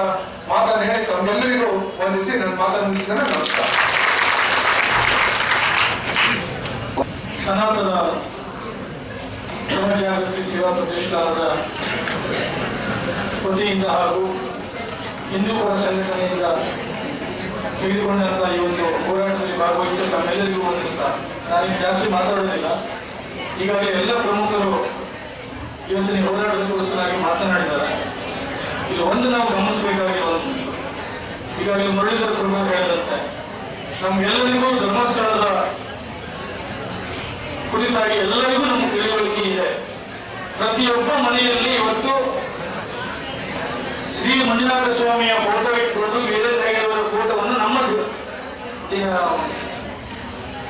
ಮಾತನ್ನು ಹೇಳಿ ತಮ್ಮೆಲ್ಲರಿಗೂ ವಂದಿಸಿ ನನ್ನ ಮಾತನ್ನು ಮುಗಿಸಿದ್ದೇನೆ. ನಮಸ್ಕಾರ. ಸನಾತನ ಧರ್ಮಜಾಗೃತಿ ಸೇವಾ ಪ್ರತಿಷ್ಠಾನದ ವತಿಯಿಂದ ಹಾಗೂ ಹಿಂದೂ ಪರ ಸಂಘಟನೆಯಿಂದ ತೆಗೆದುಕೊಂಡಂತಹ ಈ ಒಂದು ಹೋರಾಟದಲ್ಲಿ ಭಾಗವಹಿಸಿದ ತಮ್ಮೆಲ್ಲರಿಗೂ ವಂದಿಸ್ತಾ ನಾನೇನು ಜಾಸ್ತಿ ಮಾತಾಡೋದಿಲ್ಲ. ಈಗಾಗಲೇ ಎಲ್ಲ ಪ್ರಮುಖರು ಇವತ್ತಿನ ಹೋರಾಟದ ಕುರಿತಾಗಿ ಮಾತನಾಡಿದ್ದಾರೆ. ಇದು ಒಂದು ನಾವು ಗಮನಿಸಬೇಕಾಗಿರುವಂಥದ್ದು, ಈಗಾಗಲೇ ಮುರಳೀಧರ ಪ್ರಭು ಹೇಳಿದಂತೆ ನಮ್ಗೆಲ್ಲರಿಗೂ ಧರ್ಮಸ್ಥಳದ ಕುರಿತಾಗಿ ಎಲ್ಲರಿಗೂ ನಮ್ಮ ತಿಳುವಳಿಕೆ ಇದೆ. ಪ್ರತಿಯೊಬ್ಬ ಮನೆಯಲ್ಲಿ ಇವತ್ತು ಶ್ರೀ ಮಂಜುನಾಥ ಸ್ವಾಮಿಯ ಫೋಟೋ ಇಟ್ಕೊಂಡು ವೀರೇಂದ್ರ ಹೆಗಡೆ ಅವರ ಫೋಟೋವನ್ನು ನಮ್ಮ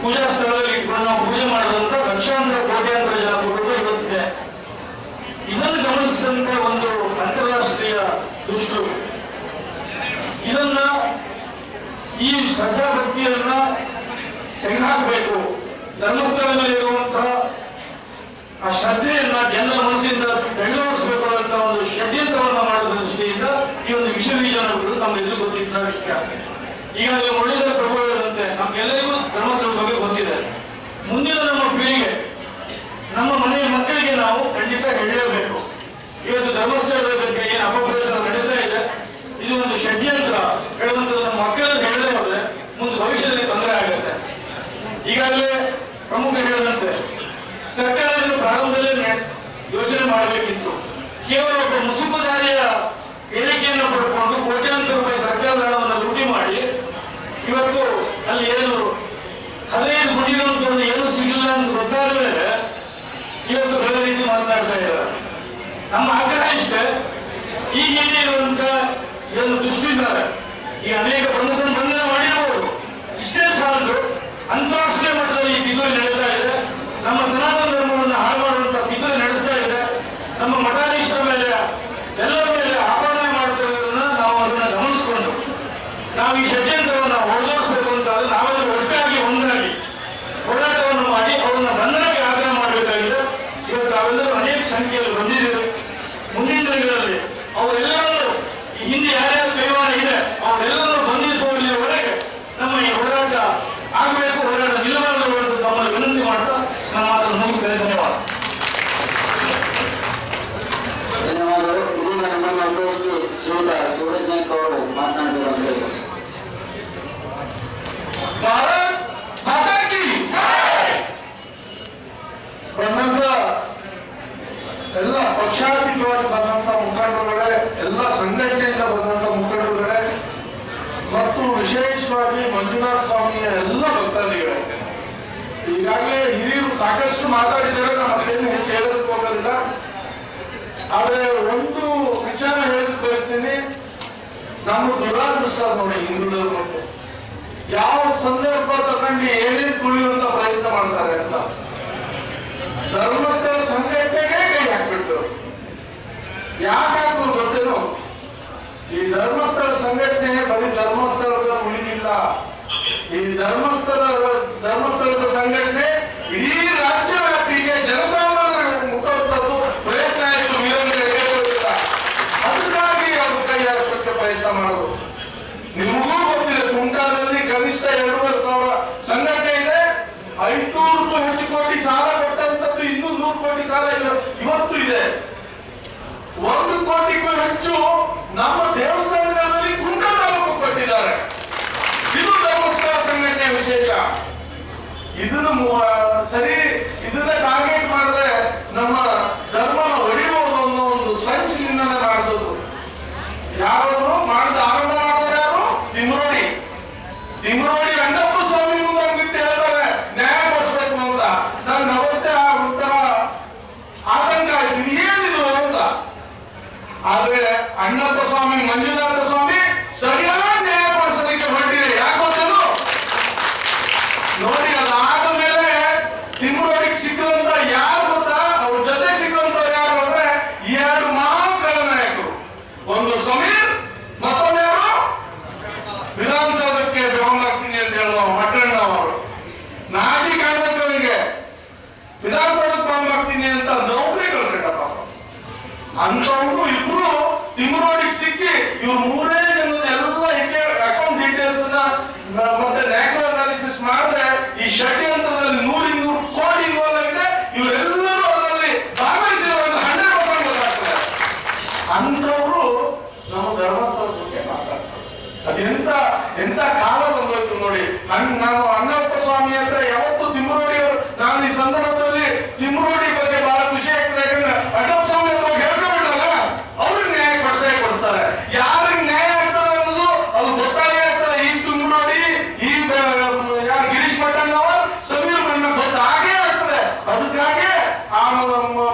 ಪೂಜಾ ಸ್ಥಳದಲ್ಲಿ ಇಟ್ಕೊಂಡು ನಾವು ಪೂಜೆ ಮಾಡಿದಂತ ಲಕ್ಷಾಂತರ ಕೋಟ್ಯಾಂತರ ಜನ ಫೋಟೋ ಇವತ್ತಿದೆ. ಇದನ್ನು ಗಮನಿಸಿದಂತೆ ಒಂದು ಅಂತಾರಾಷ್ಟ್ರೀಯ ದುಷ್ಟರು ಇದನ್ನ ಈ ಶ್ರದ್ಧಾ ಭಕ್ತಿಯನ್ನ ತೆಗೆದುಹಾಕಬೇಕು, ಧರ್ಮಸ್ಥಳದಲ್ಲಿ ಇರುವಂತಹ ಆ ಶ್ರದ್ಧೆಯನ್ನ ಜನರ ಮನಸ್ಸಿಂದ ತೆಗೆದುಹಾಕಿಸಬೇಕು ಅಂತ ಒಂದು ಷಡ್ಯಂತ್ರವನ್ನ ಮಾಡುವ ದೃಷ್ಟಿಯಿಂದ ಈ ಒಂದು ವಿಷ ಬೀಜವನ್ನು ನಮ್ಗೆಲ್ಲರೂ ಗೊತ್ತಿದ್ದ ವಿಷಯ. ಈಗಾಗಲೇ ಮುರಳೀಧರ ಪ್ರಭು ಹೇಳಿದಂತೆ ನಮ್ಗೆಲ್ಲರಿಗೂ ಧರ್ಮಸ್ಥಳದ ಬಗ್ಗೆ ಗೊತ್ತಿದೆ. ಮುಂದಿನ ನಮ್ಮ ಪೀಳಿಗೆ, ನಮ್ಮ ಮನೆಯ ಮಕ್ಕಳಿಗೆ ನಾವು ಖಂಡಿತ ಹೇಳಲೇಬೇಕು. ಇವತ್ತು ಧರ್ಮಸ್ಥಳದ ಬಗ್ಗೆ ಏನು ಅಪಪ್ರಚಾರ ನಡೀತಾ ಇದೆ, ಇದು ಒಂದು ಷಡ್ಯಂತ್ರ ಹೇಳುವಂಥದ್ದು ನಮ್ಮ ಮಕ್ಕಳಲ್ಲಿ ಹೇಳದೆ ಹೋದ್ರೆ ಮುಂದೆ ಭವಿಷ್ಯದಲ್ಲಿ ತೊಂದರೆ ಆಗುತ್ತೆ. ಈಗಾಗಲೇ ಪ್ರಮುಖ ಹೇಳಿದಂತೆ ಸರ್ಕಾರದಲ್ಲಿ ಪ್ರಾರಂಭದಲ್ಲೇ ಯೋಚನೆ ಮಾಡಬೇಕಿತ್ತು. ಕೇವಲ ಒಬ್ಬ ಮುಸುಕುದಾರಿಯ ಹೇಳಿಕೆಯನ್ನು ಪಡ್ಕೊಂಡು ಕೋಟ್ಯಾಂತರ ರೂಪಾಯಿ ಸರ್ಕಾರದ ಹಣವನ್ನು ಲೂಟಿ ಮಾಡಿ ಇವತ್ತು ಅಲ್ಲಿ ಏನು 15 ಗುಡಿಗಳು ಏನು ಸಿಗಲಿಲ್ಲ ಅಂತ ಗೊತ್ತಾದ ಮೇಲೆ ಇವತ್ತು ಬೇರೆ ರೀತಿ ಮಾತನಾಡ್ತಾ ಇದ್ದಾರೆ. ಇರುವಂತ ಏನು ದುಷ್ಟಿದ್ದಾರೆ ಈ ಅನೇಕ ಬಂಧನ ಮಾಡಿರಬಹುದು. ಇಷ್ಟೇ ಸಾಲದು, ಅಂತಾರಾಷ್ಟ್ರೀಯ ಮಟ್ಟದಲ್ಲಿ ಈ ಪಿತೂರಿ ನಡೀತಾ ಇದೆ. ನಮ್ಮ ಸನಾತನ ಧರ್ಮವನ್ನು ಹಾಳು ಮಾಡುವಂತ ಪಿತೂರಿ ನಡೆಸ್ತಾ ಇದೆ. ನಮ್ಮ ಮಠಾಧೀಶರ ಮೇಲೆ ಎಲ್ಲರ ಮೇಲೆ ಆಪಾದನೆ ಮಾಡ್ತಿರೋದನ್ನ ನಾವು ಅದನ್ನ ಗಮನಿಸಿಕೊಂಡು ನಾವು ಈ ಷಡ್ಯಂತ್ರವನ್ನು ಹೊರದೋಡಿಸಬೇಕು ಅಂತಾದ್ರೆ ನಾವೆಲ್ಲ ಒಟ್ಟಾಗಿ ಒಂದಾಗಿ ಹೋರಾಟವನ್ನು ಮಾಡಿ ಅವರನ್ನ ಬಂಧನಕ್ಕೆ ಆಗ್ರಹ ಮಾಡಬೇಕಾಗಿದೆ. ಇವತ್ತು ತಾವೆಲ್ಲರೂ ಅನೇಕ ಸಂಖ್ಯೆಯಲ್ಲಿ ಬಂದಿದ್ದೀರಿ. ಮುಂದಿನ ದಿನಗಳಲ್ಲಿ ಅವರೆಲ್ಲರೂ ಈ ಹಿಂದೆ ಯಾರ್ಯಾರು ಕೈವಾಡ ಇದೆ ಅವರೆಲ್ಲರೂ ಬಂಧಿಸುವಲ್ಲಿವರೆಗೆ ನಮ್ಮ ಈ ಹೋರಾಟ ಆಗಬೇಕು, ಹೋರಾಟ ನಿಲ್ಲಬಾರದು ಅಂತ ತಮ್ಮಲ್ಲಿ ವಿನಂತಿ ಮಾಡ್ತಾ ನಮ್ಮ ಮಾತನ್ನು ಮುಗಿಸ್ತೇನೆ. ಧನ್ಯವಾದ. ಧನ್ಯವಾದಗಳು. ಇದೀಗ ನಮ್ಮನ್ನು ಉದ್ದೇಶಿಸಿ ಶ್ರೀಯುತ ಸೂರಜ್ ನಾಯ್ಕ ಅವರು ಮಾತನಾಡಬೇಕು ಅಂತ ಹೇಳಿ. ಭಾರತ್ ಮಾತಾ ಕಿ ಬಂದಂತ ಎಲ್ಲ ಪಕ್ಷಾತೀತವಾಗಿ ಬಂದಂತ ಮುಖಂಡರುಗಳೇ, ಎಲ್ಲ ಸಂಘಟನೆಯಿಂದ ಬಂದಂತ ಮುಖಂಡರುಗಳೇ ಮತ್ತು ವಿಶೇಷವಾಗಿ ಮಂಜುನಾಥ ಸ್ವಾಮಿಯ ಎಲ್ಲ ಭಕ್ತಾದಿಗಳೇ, ಈಗಾಗಲೇ ಹಿರಿಯರು ಸಾಕಷ್ಟು ಮಾತಾಡಿದ್ದಾರೆ. ನಾನು ಅದೇನು ಹೆಚ್ಚು ಹೇಳೋದಕ್ಕೆ ಹೋಗೋದಿಲ್ಲ. ಆದ್ರೆ ಒಂದು ವಿಚಾರ ಹೇಳೋದಕ್ಕೆ ಬಯಸ್ತೀನಿ. ನಮ್ಮ ದುರಾದೃಷ್ಟ ನೋಡಿ, ಹಿಂದುಳಿದ ಮತ್ತು ಯಾವ ಸಂದರ್ಭ ತಗೊಂಡು ಏನೇನು ತುಳಿಯುವಂತ ಪ್ರಯತ್ನ ಮಾಡ್ತಾರೆ ಅಂತ ಧರ್ಮಸ್ಥಳ ಸಂಘಟನೆಗೆ ಕೈ ಹಾಕ್ಬಿಟ್ಟು ಯಾಕಾದ್ರೂ ಗೊತ್ತೇನೋ, ಈ ಧರ್ಮಸ್ಥಳ ಸಂಘಟನೆ ಬರೀ ಧರ್ಮಸ್ಥಳದ ಉಳಿದಿಲ್ಲ. ಈ ಧರ್ಮಸ್ಥಳದ ಸಂಘಟನೆ ಇಡೀ ರಾಜ್ಯ ವ್ಯಾಪಿಗೆ ಜನಸಾಮಾನ್ಯ ಮುಖದ್ದು ಪ್ರಯತ್ನ ಆಯಿತು. ಅದಕ್ಕಾಗಿ ಅವರು ಕೈ ಹಾಕಕ್ಕೆ ಪ್ರಯತ್ನ ಮಾಡೋದು. ನಿಮಗೂ ಗೊತ್ತಿದೆ, ಕುಂಟಾದಲ್ಲಿ ಕನಿಷ್ಠ 2,500 ಸಂಘಟನೆ ಇದೆ. 500ಕ್ಕೂ ಹೆಚ್ಚು ಕೋಟಿ ಸಾಲ ಕೊಟ್ಟಂತದ್ದು ಇನ್ನೂ 100 ಕೋಟಿ ಸಾಲ ಇವತ್ತು ಇದೆ. 1 ಕೋಟಿಗೂ ಹೆಚ್ಚು ನಮ್ಮ ದೇವಸ್ಥಾನಗಳಲ್ಲಿ ಕುಂಟ ತಾಲೂಕು ಕೊಟ್ಟಿದ್ದಾರೆ. ಇದು ಧರ್ಮಸ್ಥಳ ಸಂಘಟನೆ ವಿಶೇಷ. ಇದನ್ನು ಸರಿ, ಇದನ್ನ ಟಾರ್ಗೆಟ್ ಮಾಡಿದ್ರೆ ನಮ್ಮ ಧರ್ಮನ ಹೊಡೆಯುವುದು ಅನ್ನೋ ಒಂದು ಸಂಚಿನಿಂದ ಮಾಡಿದದ್ದು. ಯಾರಾದ್ರು ಮಾಡಿದ ಆರಂಭ ಮಾಡಿದ್ರೆ ಯಾರು? ತಿಮ್ಮರೋಡಿ ಅಣ್ಣಪ್ಪ ಸ್ವಾಮಿ ಮುಂದೆ ಹೇಳ್ತಾರೆ ನ್ಯಾಯ ಕೊಡಿಸ್ಬೇಕು ಅಂತ. ನನ್ಗೆ ಅವತ್ತೇ ಆ ಒಂಥರ ಆತಂಕ ಆಯ್ತು, ಏನಿದು ಅಂತ. ಆದ್ರೆ ಅಣ್ಣಪ್ಪ ಸ್ವಾಮಿ, ಮಂಜುನಾಥ ಸ್ವಾಮಿ ಸರಿಯಾದ ನ್ಯಾಯ ಕೊಡಿಸೋದಕ್ಕೆ ಹೊರಟಿದೆ. ಯಾಕೆ ಗೊತ್ತೇನು ನೋಡಿ, ಅದಾದ ಮೇಲೆ ತಿಮ್ಮರೋಡಿಗೆ ಸಿಕ್ಕಂತ ಯಾರು ಗೊತ್ತಾ? ಅವ್ರ ಜೊತೆ ಸಿಕ್ಕಂತವ್ರು ಯಾರು ಅಂದ್ರೆ 2 ಮಹಾಕಳ ನಾಯಕರು. ಒಂದು ಸಮೀರ್, ಮತ್ತೊಂದು ಯಾರು? ವಿಧಾನಸೌಧಕ್ಕೆ ಬೆಂಬಲಾಗ್ತೀನಿ ಅಂತ ಹೇಳುವ ಮಟ್ಟಣ್ಣ ಅವರು. ನಾಚಿ ಕಾಣ್ಬೇಕು ಅವರಿಗೆ, ವಿಧಾನಸೌಧಕ್ಕೆ ಬೆಂಬಲಾಗ್ತೀನಿ ಅಂತ ನೌಕರಿಗಳು ಪಾಪ. ಅಂತವ್ರು ಇಬ್ರು ತಿಮ್ಮರೋಡಿಗೆ ಸಿಕ್ಕಿ ಇವ್ರು 3 ಜನದ ಎಲ್ಲ ಅಕೌಂಟ್ ಡೀಟೇಲ್ಸ್ ಮತ್ತೆ ನ್ಯಾಕ್ರೋ ಅನಾಲಿಸಿಸ್ ಮಾಡಿದ್ರೆ ಈ ಷಡ್ಯಂತ್ರದಲ್ಲಿ 100-200 ಕೋಟಿ ಇನ್ವಾಲ್ವ್ ಆಗಿದೆ. ಇವರೆಲ್ಲರೂ ಅದರಲ್ಲಿ ಭಾಗವಹಿಸಿರುವಂತ 100% ಗೊತ್ತಾಗ್ತದೆ. ಅಂತವ್ರು ನಮ್ಮ ಧರ್ಮಸ್ಥಳ ಬಗ್ಗೆ ಮಾತಾಡ್ತಾರೆ. ಎಂತ ಕಾಲ ಬಂದೋಯ್ತು ನೋಡಿ. ನಾನು ಅಣ್ಣಪ್ಪ ಸ್ವಾಮಿ ಹತ್ರ ಯಾವತ್ತು ತಿಮ್ಮರೋಡಿ ಅವರು, ನಾನು ಈ ಸಂದರ್ಭದಲ್ಲಿ ತಿಮ್ಮರೋಡಿ ಬಗ್ಗೆ ಬಹಳ ಖುಷಿ ಆಗ್ತದೆ. ಯಾಕಂದ್ರೆ ಅಣ್ಣಪ್ಪ ಸ್ವಾಮಿ ಅವರು ಹೇಳ್ಕೊಂಡ್ಬಿಟ್ಟಲ್ಲ, ಅವ್ರಿಗೆ ನ್ಯಾಯ ಕೊಡ್ತಾರೆ. ಯಾರಿಗೆ ನ್ಯಾಯ ಆಗ್ತದೆ ಅನ್ನೋದು ಅದು ಗೊತ್ತಾಗೇ ಆಗ್ತದೆ. ಈ ತಿಮ್ಮರೋಡಿ, ಈ ಯಾರು ಗಿರೀಶ್ ಮಟ್ಟಣ್ಣವರ್, ಸಮೀರ್ ಮಣ್ಣ ಗೊತ್ತಾಗೇ ಆಗ್ತದೆ. ಅದಕ್ಕಾಗಿ ಆ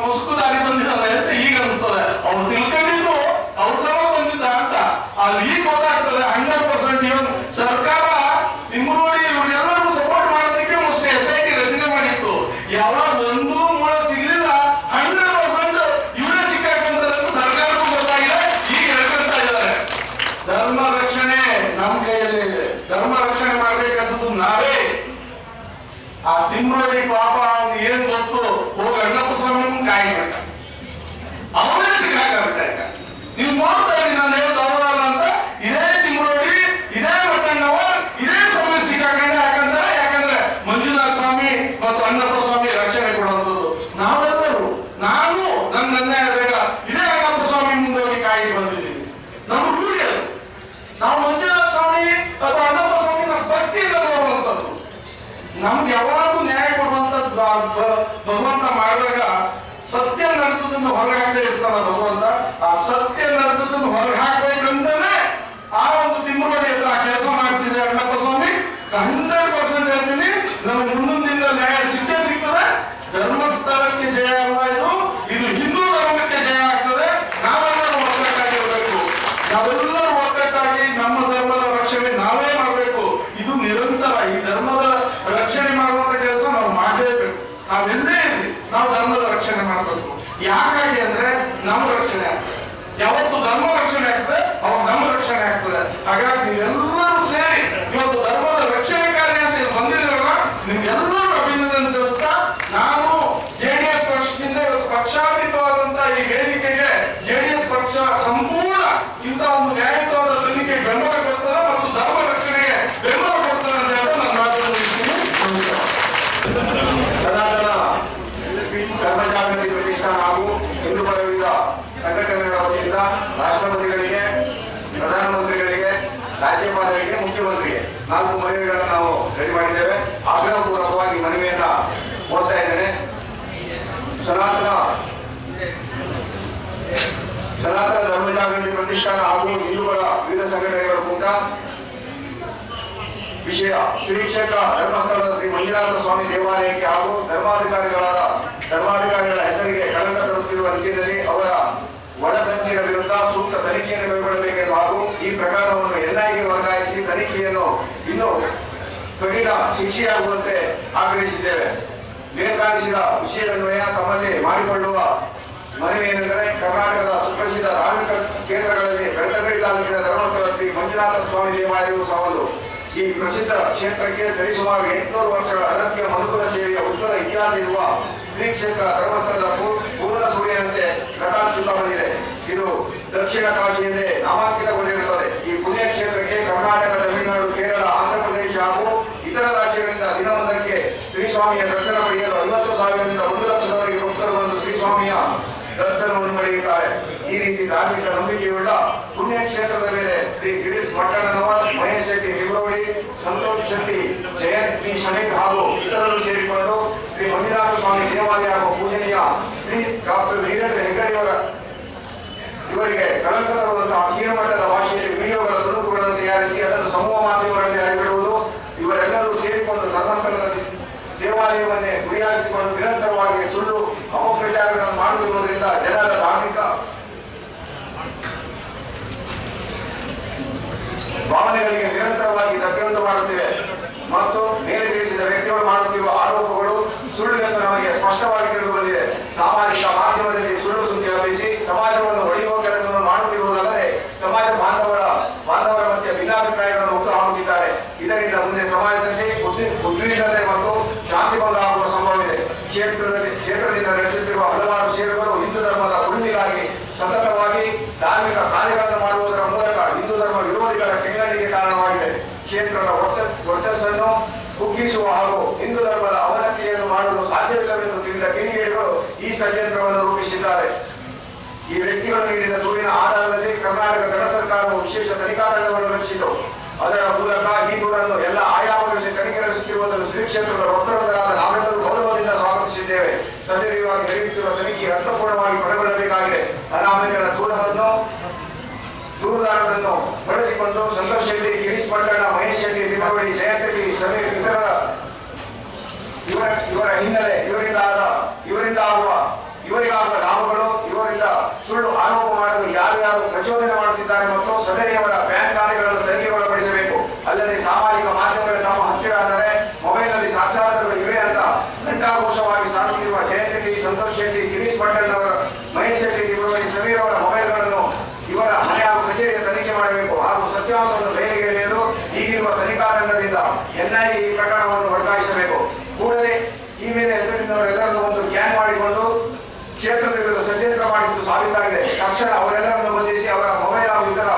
ಮುಸುಕು ದಾರಿ ಬಂದಿರಲ್ಲ ಅಂತ ಈಗ ಅನಿಸ್ತದೆ. ಅವ್ರು ತಿಳ್ಕೊಂಡಿದ್ರು ಅವ್ರ ಸಲ ಬಂದಿದ್ದ ಅಂತ. ಅಲ್ಲಿ ಈಗ ಗೊತ್ತಾಗ್ತದೆ 100% ಇವನ್ ಸರ್ಕಾರ ತಿಮ್ಮರೋಡಿ ಇವರೆಲ್ಲರೂ ಸಪೋರ್ಟ್ ಮಾಡೋದಕ್ಕೆ ಮೋಸ್ಟ್ SIT ರಚನೆ ಮಾಡಿತ್ತು. ಯಾವಾಗ ಒಂದು ಮೂಲ ಸಿಗ್ಲಿಲ್ಲ 100% ಇವರೇ ಸಿಕ್ಕಾಕೊಂಡ್ರೆ ಸರ್ಕಾರಕ್ಕೂ ಗೊತ್ತಾಗಿದೆ. ಈಗ ಹೇಳ್ಕೊಂತ ಇದ್ದಾರೆ. ಧರ್ಮ ರಕ್ಷಣೆ ನಮ್ಮ ಕೈಯಲ್ಲಿ ಇದೆ. ಧರ್ಮ ರಕ್ಷಣೆ ಮಾಡ್ಬೇಕಂತದ್ದು ನಾವೇ. ಆ ತಿಮ್ಮರೋಡಿ ಪಾಪ ಅವ್ನಿಗೆ ಏನ್ ಗೊತ್ತು? ಹೋಗಿ ಅಣ್ಣಪ್ಪ ಸ್ವಾಮಿ ಕಾಯ್ಬೇಕ, ಅವನೇ ಸಿಕ್ಕಾಕ. ನೀವು ನೋಡ್ತಾ ಇರಿ, ನಾನು ಹೇಳೋದು ಅವರಲ್ಲ ಅಂತ. ಇದೇ ತಿಮ್ಮರೋಡಿ, ಇದೇ ಮಟ್ಟಣ್ಣವರ್, ಇದೇ ಸಮಯ ಸಿಕ್ಕಾಕೊಂಡೆ. ಯಾಕಂದ್ರೆ ಮಂಜುನಾಥ ಸ್ವಾಮಿ ಮತ್ತು ಅಣ್ಣಪ್ಪ ಸ್ವಾಮಿ ರಕ್ಷಣೆ ಕೊಡುವಂಥದ್ದು ನಾವೆಲ್ಲರೂ. ನಾನು ನನ್ನ ಅನ್ಯಾಯ ಆದಾಗ ಇದೇ ಅಣ್ಣಪ್ಪ ಸ್ವಾಮಿ ಮುಂದೆ ಹೋಗಿ ಕಾಯಿ ಬಂದಿದ್ದೀವಿ. ನಮ್ಮ ರೂಢಿ ಅದು. ನಾವು ಮಂಜುನಾಥ ಸ್ವಾಮಿ ಅಥವಾ ಅಣ್ಣಪ್ಪ ಸ್ವಾಮಿ ನಮ್ಮ ಭಕ್ತಿಯಿಂದ ನೋಡುವಂಥದ್ದು. ನಮ್ಗೆ ಯಾವಾಗೂ ನ್ಯಾಯ ಕೊಡುವಂಥದ್ದು ಭಗವಂತ ಮಾಡಿದಾಗ ಸತ್ಯ ನರ್ತದಿಂದ ಹೊರಗೆ ಹಾಕದೇ ಇರ್ತಾನ ಭಗವಂತ. ಆ ಸತ್ಯ ನರ್ತದಿಂದ ಹೊರಗೆ ಹಾಕ್ಬೇಕಂತಾನೆ ಆ ಒಂದು ತಿಮ್ಮರೋಡಿ ಹತ್ರ ಕೆಲಸ ಮಾಡ್ತಿದೆ ಅಣ್ಣಪ್ಪ ಸ್ವಾಮಿ. 100% ಹೇಳ್ತೀನಿ, ನಮ್ಗೆ ಮುಂದಿನ ನ್ಯಾಯ ಸಿಗ್ತದೆ. ಧರ್ಮಸ್ಥಳಕ್ಕೆ ಜಯ ಅಲ್ಲ, ಇದು ಹಿಂದೂ ಧರ್ಮಕ್ಕೆ ಜಯ ಆಗ್ತದೆ. ನಾವೆಲ್ಲರೂ ಒಟ್ಟಾಗಿರ್ಬೇಕು. ಹಾಗಾಗಿ ನೀವೆಲ್ಲರೂ ಸೇರಿ ಇವತ್ತು ಧರ್ಮದ ರಕ್ಷಣೆ ಕಾರ್ಯ ಅಂತ ಇಲ್ಲಿ ಬಂದಿರಲ್ಲ, ನಿಮ್ಗೆಲ್ಲರೂ ಅಭಿನಂದನೆ ಸಲ್ಲಿಸ್ತಾ ನಾನು ಜೆಡಿಎಸ್ ಪಕ್ಷದಿಂದ ಇವತ್ತು ಪಕ್ಷಾತೀತವಾದಂತಹ ಈ ವೇದಿಕೆಗೆ ಜೆಡಿಎಸ್ ಪಕ್ಷ ಸಂಪೂರ್ಣ ಇಂಥ ಒಂದು ನ್ಯಾಯಯುತವಾದ ತನಿಖೆಗೆ ಬೆಂಬಲ ಕೊಡ್ತದೆ ಮತ್ತು ಧರ್ಮ ರಕ್ಷಣೆಗೆ ಬೆಂಬಲ ಕೊಡ್ತದೆ ಅಂತ ಹೇಳಿ ನಾನು ಮಾತನಾಡುತ್ತೀನಿ. ಸನಾತನ ಧರ್ಮ ಜಾಗೃತಿ ಪ್ರತಿಷ್ಠಾನ ಹಾಗೂ ಹಿಂದೂ ಪರ ವಿವಿಧ ಸಂಘಟನೆಗಳ ವತಿಯಿಂದ ರಾಷ್ಟ್ರಪತಿಗಳಿಗೆ, ಪ್ರಧಾನಮಂತ್ರಿಗಳಿಗೆ, ರಾಜ್ಯಪಾಲರಿಗೆ, ಮುಖ್ಯಮಂತ್ರಿಗೆ 4 ಮನವಿಗಳನ್ನು ನಾವು ರೆಡಿ ಮಾಡಿದ್ದೇವೆ. ಆಗ್ರಹಪೂರ್ವಕವಾಗಿ ಮನವಿಯನ್ನ ಓದ್ತಾ ಇದ್ದೇನೆ. ಸನಾತನ ಧರ್ಮ ಜಾಗೃತಿ ಪ್ರತಿಷ್ಠಾನ ಹಾಗೂ ಹಿಂದೂಗಳ ವಿವಿಧ ಸಂಘಟನೆಗಳ ಕೂಟ ವಿಷಯ ಶ್ರೀ ಕ್ಷೇತ್ರ ಧರ್ಮಸ್ಥಳದ ಶ್ರೀ ಮಂಜುನಾಥ ಸ್ವಾಮಿ ದೇವಾಲಯಕ್ಕೆ ಹಾಗೂ ಧರ್ಮಾಧಿಕಾರಿಗಳ ಹೆಸರಿಗೆ ಕಳಂಕ ತರುತ್ತಿರುವ ನಿಟ್ಟಿನಲ್ಲಿ ಅವರ ಒಳಸಂಚಿನ ವಿರುದ್ಧ ಸೂಕ್ತ ತನಿಖೆಯನ್ನು ಕೈಗೊಳ್ಳಬೇಕೆಂದು ಹಾಗೂ ಈ ಪ್ರಕರಣವನ್ನು ಎನ್ಐಗೆ ವರ್ಗಾಯಿಸಿ ತನಿಖೆಯನ್ನು ಇನ್ನೂ ಕಠಿಣ ಶಿಕ್ಷೆಯಾಗುವಂತೆ ಆಗ್ರಹಿಸಿದ್ದೇವೆ. ಮೇಲ್ಕಾಣಿಸಿದ ವಿಷಯದನ್ವಯ ತಮ್ಮಲ್ಲಿ ಮಾಡಿಕೊಳ್ಳುವ ಮನವಿ ಏನೆಂದರೆ ಕರ್ನಾಟಕದ ಸುಪ್ರಸಿದ್ಧ ಧಾರ್ಮಿಕ ಕೇಂದ್ರಗಳಲ್ಲಿ ಬೆಳ್ತಂಗಡಿ ತಾಲೂಕಿನ ಧರ್ಮಸ್ಥಳ ಶ್ರೀ ಮಂಜುನಾಥ ಸ್ವಾಮಿ ದೇವಾಲಯವು ಸಹ ಒಂದು. ಈ ಪ್ರಸಿದ್ಧ ಕ್ಷೇತ್ರಕ್ಕೆ ಸರಿಸುಮಾರು 800 ವರ್ಷಗಳ ಅನನ್ಯ ಮನುಕುಲ ಸೇವೆಯ ಉಜ್ವಲ ಇತಿಹಾಸ ಇರುವ ಶ್ರೀ ಕ್ಷೇತ್ರ ಧರ್ಮಸ್ಥಳದ ಪೂರ್ಣ ಸೂರ್ಯನಂತೆ ಪ್ರಕಾಶಿಸುತ್ತಾ ಬಂದಿದೆ. ಇದು ದಕ್ಷಿಣ ಕಾಶಿ ಎಂದೇ ನಾಮಾಂಕಿತಗೊಂಡಿರುತ್ತದೆ. ಈ ಪುಣ್ಯ ಕ್ಷೇತ್ರಕ್ಕೆ ಕರ್ನಾಟಕ, ತಮಿಳುನಾಡು, ಕೇರಳ, ಆಂಧ್ರಪ್ರದೇಶ ಹಾಗೂ ಇತರ ರಾಜ್ಯಗಳಿಂದ ದಿನವೊಂದಕ್ಕೆ ಶ್ರೀಸ್ವಾಮಿಯ ದರ್ಶನ ಪಡೆಯಲು 50,000ರಿಂದ 1 ಲಕ್ಷದವರೆಗೆ ಭಕ್ತರು ಬಂದು ಶ್ರೀಸ್ವಾಮಿಯ ದರ್ಶನವನ್ನು ಪಡೆಯುತ್ತಾರೆ. ಈ ರೀತಿ ಧಾರ್ಮಿಕ ನಂಬಿಕೆಯುಳ್ಳ ಪುಣ್ಯ ಕ್ಷೇತ್ರದ ಮೇಲೆ ಶ್ರೀ ಗಿರೀಶ್ ಮಟ್ಟಣ್ಣನವರ್, ಮಹೇಶ್ ಶೆಟ್ಟಿ ನಿವೃತ್ತಿ, ಸಂತೋಷ್ ಶೆಟ್ಟಿ, ಜಯಂತ್ ಪಿ ಶಮೀಕ್ ಹಾಗೂ ಇತರರು ಸೇರಿಕೊಂಡು ಶ್ರೀ ಮಂಜುನಾಥ ಸ್ವಾಮಿ ದೇವಾಲಯ ಹಾಗೂ ಪೂಜನೀಯ ಶ್ರೀ ಡಾಕ್ಟರ್ ವೀರೇಂದ್ರ ಹೆಗ್ಗಡೆಯವರ ಇವರಿಗೆ ಕಳಂಕ ತರುವಂತಹ ಕೀಳುಮಟ್ಟದ ಭಾಷೆಯಲ್ಲಿ ವಿಡಿಯೋಗಳ ತುಣುಕುಗಳನ್ನು ತಯಾರಿಸಿ ಅದನ್ನು ಸಮೂಹ ಮಾಧ್ಯಮಗಳಲ್ಲಿ ಹರಿಬಿಡುವುದು, ಇವರೆಲ್ಲರೂ ಸೇರಿಕೊಂಡು ಧರ್ಮಸ್ಥಳದ ದೇವಾಲಯವನ್ನೇ ಗುರಿಯಾಗಿಸಿಕೊಂಡು ನಿರಂತರವಾಗಿ ಸುಳ್ಳು ಅಪಪ್ರಚಾರಗಳನ್ನು ಮಾಡುತ್ತಿರುವುದರಿಂದ ಜನರ ಧಾರ್ಮಿಕ ಭಾವನೆಗಳಿಗೆ ನಿರಂತರವಾಗಿ ಧಕ್ಕೆಯುಂಟು ಮಾಡುತ್ತಿವೆ ಮತ್ತು ಮೇಲೆ ತಿಳಿಸಿದ ವ್ಯಕ್ತಿಗಳು ಮಾಡುತ್ತಿರುವ ಆರೋಪಗಳು ಸುಳ್ಳು ಎಂದು ನಮಗೆ ಸ್ಪಷ್ಟವಾಗಿ ತಿಳಿದು ಬಂದಿದೆ. ಸಾಮಾಜಿಕ ಮಾಧ್ಯಮದಲ್ಲಿ ಸುಳ್ಳು ಸುದ್ದಿ ಹಬ್ಬಿಸಿ ಸಮಾಜವನ್ನು ಒಡೆಯುವ ಕೆಲಸವನ್ನು ಮಾಡುತ್ತಿರುವುದಲ್ಲದೆ ಸಮಾಜ ಬಾಂಧವರ ಮಧ್ಯೆ ಭಿನ್ನಾಭಿಪ್ರಾಯಗಳನ್ನು ಹುಟ್ಟುಹಾಕುತ್ತಿದ್ದಾರೆ. ಇದರಿಂದ ಮುಂದೆ ಸಮಾಜದಲ್ಲಿ ಉದ್ವಿಗ್ನತೆ ಮತ್ತು ಶಾಂತಿ ಭಂಗ ಆಗುವ ಸಂಭವವಿದೆ. ಕ್ಷೇತ್ರದಿಂದ ನಡೆಸುತ್ತಿರುವ ಹಲವಾರು ಷೇರುಗಳು ಹಿಂದೂ ಧರ್ಮದ ಉಳಿವಿಗಾಗಿ ಸತತವಾಗಿ ಧಾರ್ಮಿಕ ಕಾರ್ಯಗಳನ್ನು ಮಾಡುವುದರ ಮೂಲಕ ಹಿಂದೂ ಧರ್ಮ ವಿರೋಧಿಗಳ ಕೆಂಗಣ್ಣಿಗೆ ಕಾರಣವಾಗಿದೆ. ಕ್ಷೇತ್ರದ ವರ್ಚಸ್ಸನ್ನು ಕುಗ್ಗಿಸುವ ಹಾಗೂ ಹಿಂದೂ ಧರ್ಮದ ಅವನತಿಯನ್ನು ಮಾಡಲು ಸಾಧ್ಯವಿಲ್ಲವೆಂದು ತಿಳಿದ ಕಿಡಿಗೇಡಿಗಳು ಈ ಷಡ್ಯಂತ್ರವನ್ನು ರೂಪಿಸಿದ್ದಾರೆ. ಈ ವ್ಯಕ್ತಿಗಳು ನೀಡಿದ ದೂರಿನ ಆಧಾರದಲ್ಲಿ ಕರ್ನಾಟಕ ಗಣ ಸರ್ಕಾರವು ವಿಶೇಷ ತನಿಖಾ ತಂಡವನ್ನು ರಚಿಸಿತು. ಅದರ ಮೂಲಕ ಈ ದೂರನ್ನು ಎಲ್ಲ ಆಯಾಮಗಳಲ್ಲಿ ತನಿಖೆ ನಡೆಸುತ್ತಿರುವುದನ್ನು ಶ್ರೀ ಕ್ಷೇತ್ರದ ಭಕ್ತರೊಂದರಾದ ನಾವೆಲ್ಲರೂ ಗೌರವದಿಂದ ಸ್ವಾಗತಿಸಿದ್ದೇವೆ. ಸದ್ಯವಾಗಿ ನಡೆಯುತ್ತಿರುವ ತನಿಖೆ ಅರ್ಥಪೂರ್ಣವಾಗಿ ಕೊನೆಗೊಳ್ಳಬೇಕಾಗಿದೆ. ಅನಾಮಿಕರ ದೂರುದಾರರನ್ನು ಬಳಸಿಕೊಂಡು ಸಂತೋಷ್ ಶೆಟ್ಟಿ, ಗಿರೀಶ್ ಮಟ್ಟಣ್ಣ, ಮಹೇಶ್ ಶೆಟ್ಟಿ, ತಿಮ್ಮವಡಿ, ಜಯಂತ್ ಪಿ ಸಮೀರ್ ಇತರ ಇವರ ಹಿನ್ನೆಲೆ ಇವರಿಗಾಗುವ ಲಾಭಗಳು, ಇವರಿಂದ ಸುಳ್ಳು ಆರೋಪ ಮಾಡಲು ಯಾರು ಪ್ರಚೋದನೆ ಮಾಡುತ್ತಿದ್ದಾರೆ ಮತ್ತು ಸದರಿಯವರ ಬ್ಯಾಂಕ್ ಖಾತೆಗಳನ್ನು ತನಿಖೆಗೊಳಪಡಿಸಬೇಕು. ಅಲ್ಲದೆ ಸಾಮಾಜಿಕ ಮಾಧ್ಯಮಗಳು ತಮ್ಮ ಹತ್ತಿರ ಅಂದರೆ ಮೊಬೈಲ್ನಲ್ಲಿ ಸಾಕ್ಷಾತ್ಕಾರಗಳು ಇವೆ ಅಂತ ಘಂಟಾಘೋಷವಾಗಿ ಸಾಗುತ್ತಿರುವ ಜಯಂತ್ ಪಿ, ಸಂತೋಷ್ ಶೆಟ್ಟಿ, ಗಿರೀಶ್ ಪಟ್ಟಣ್ ಅವರ, ಮಹೇಶ್ ಶೆಟ್ಟಿ, ತಿಮ್ಮವಡಿ, ಸಮೀರ್ ಅವರ ಮೊಬೈಲ್ಗಳನ್ನು ಇವರ ಮನೆ ಹಾಗೂ ಕಚೇರಿಯ ತನಿಖೆ ಮಾಡಬೇಕು ಹಾಗೂ ಸತ್ಯಾಂಶವನ್ನು ಬಯಲಿಗೆ ಎಳೆಯಲು ಈಗಿರುವ ತನಿಖಾ ತಂಡದಿಂದ ಎನ್ಐಎ ಈ ಪ್ರಕರಣವನ್ನು ವರ್ಗಾಯಿಸಬೇಕು. ಕೂಡಲೇ ಈ ಮೇಲೆ ಹೆಸರಿನವರೆಲ್ಲರನ್ನು ಒಂದು ಗ್ಯಾಂಗ್ ಮಾಡಿಕೊಂಡು ಕ್ಷೇತ್ರದ ವಿರುದ್ಧ ಷಡ್ಯಂತ್ರ ಮಾಡಿದ್ದು ಸಾಬೀತಾಗಿದೆ. ತಕ್ಷಣ ಅವರೆಲ್ಲರನ್ನು ಬಂಧಿಸಿ ಅವರ ಮೊಬೈಲ್ ಹಾಗೂ ಇತರ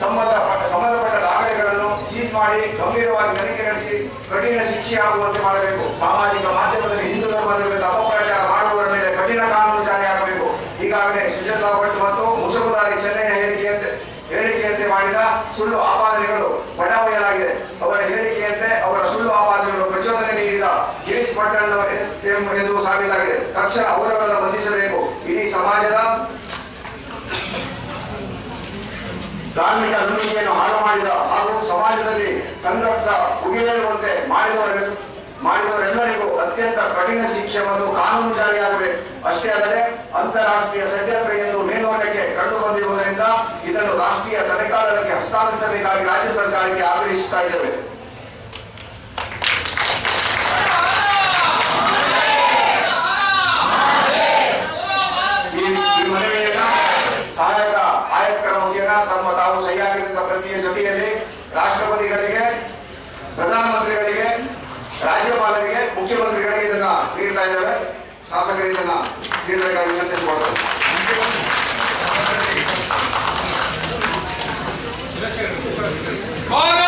ಸಂಬಂಧಪಟ್ಟ ದಾಖಲೆಗಳನ್ನು ಸೀಜ್ ಮಾಡಿ ಗಂಭೀರವಾಗಿ ತನಿಖೆ ನಡೆಸಿ ಕಠಿಣ ಶಿಕ್ಷೆಯಾಗುವಂತೆ ಮಾಡಬೇಕು. ಸಾಮಾಜಿಕ ಮಾಧ್ಯಮದಲ್ಲಿ ಹಿಂದೂ ಧರ್ಮದ ವಿರುದ್ಧ ಅಪಪ್ರಚಾರ ಮಾಡುವವರ ಮೇಲೆ ಕಠಿಣ ಕಾನೂನು ಜಾರಿಯಾಗಬೇಕು. ಈಗಾಗಲೇ ಸುಜಾತಾ ಭಟ್ ಮತ್ತು ಮುಸುಕುದಾರಿ ಚೆನ್ನೈಯ ಹೇಳಿಕೆಯಂತೆ ಮಾಡಿದ ಸುಳ್ಳು ಆಪಾದನೆಗಳು ಬಡಾವಣೆಯಾಗಿದೆ. ಅವರ ಹೇಳಿಕೆಯಂತೆ ಅವರ ಸುಳ್ಳು ಆಪಾದನೆಗಳು ಪ್ರಚೋದನೆ ನೀಡಿದ ಗಿರೀಶ್ ಪಟ್ಟಣ್ ಎಂದು ಸಾಬೀತಾಗಿದೆ. ತಕ್ಷಣ ಅವರನ್ನು ಬಂಧಿಸಬೇಕು. ಇಡೀ ಸಮಾಜದ ಧಾರ್ಮಿಕ ನಂಬಿಕೆಯನ್ನು ಹಾಳು ಮಾಡಿದ ಹಾಗೂ ಸಮಾಜದಲ್ಲಿ ಸಂಘರ್ಷ ಉಗಿಲೇಳುವಂತೆ ಮಾಡಿದವರೆಲ್ಲರಿಗೂ ಅತ್ಯಂತ ಕಠಿಣ ಶಿಕ್ಷೆ ಮತ್ತು ಕಾನೂನು ಜಾರಿಯಾಗಬೇಕು. ಅಷ್ಟೇ ಅಲ್ಲದೆ ಅಂತಾರಾಷ್ಟ್ರೀಯ ಷಡ್ಯಂತ್ರ ಎಂದು ಮೇಲ್ನೋಟಕ್ಕೆ ಕಂಡು ಬಂದಿರುವುದರಿಂದ ಇದನ್ನು ರಾಷ್ಟ್ರೀಯ ತನಿಖಾಲಯಕ್ಕೆ ಹಸ್ತಾಂತರಿಸಬೇಕಾಗಿ ರಾಜ್ಯ ಸರ್ಕಾರಕ್ಕೆ ಆಗ್ರಹಿಸುತ್ತಾ ಇದ್ದೇವೆ. ಈ ಮನವಿಯನ್ನ ಸಹಾಯಕ ಆಯುಕ್ತರ ಮುಖೇನ ತಾವು ಸಹಿಯಾಗಿರುವ ಪ್ರತಿ ಜೊತೆಯಲ್ಲಿ ರಾಷ್ಟ್ರಪತಿಗಳಿಗೆ, ಪ್ರಧಾನಮಂತ್ರಿಗಳಿಗೆ, ರಾಜ್ಯಪಾಲರಿಗೆ, ಮುಖ್ಯಮಂತ್ರಿಗಳಿಗೆ ಇದನ್ನ ನೀಡ್ತಾ ಇದ್ದೇವೆ. ಶಾಸಕರು ಇದನ್ನ ನೀಡಬೇಕಾಗಿ ವಿನಂತಿಸಿಕೊಳ್ತಾರೆ. ಭಾರತ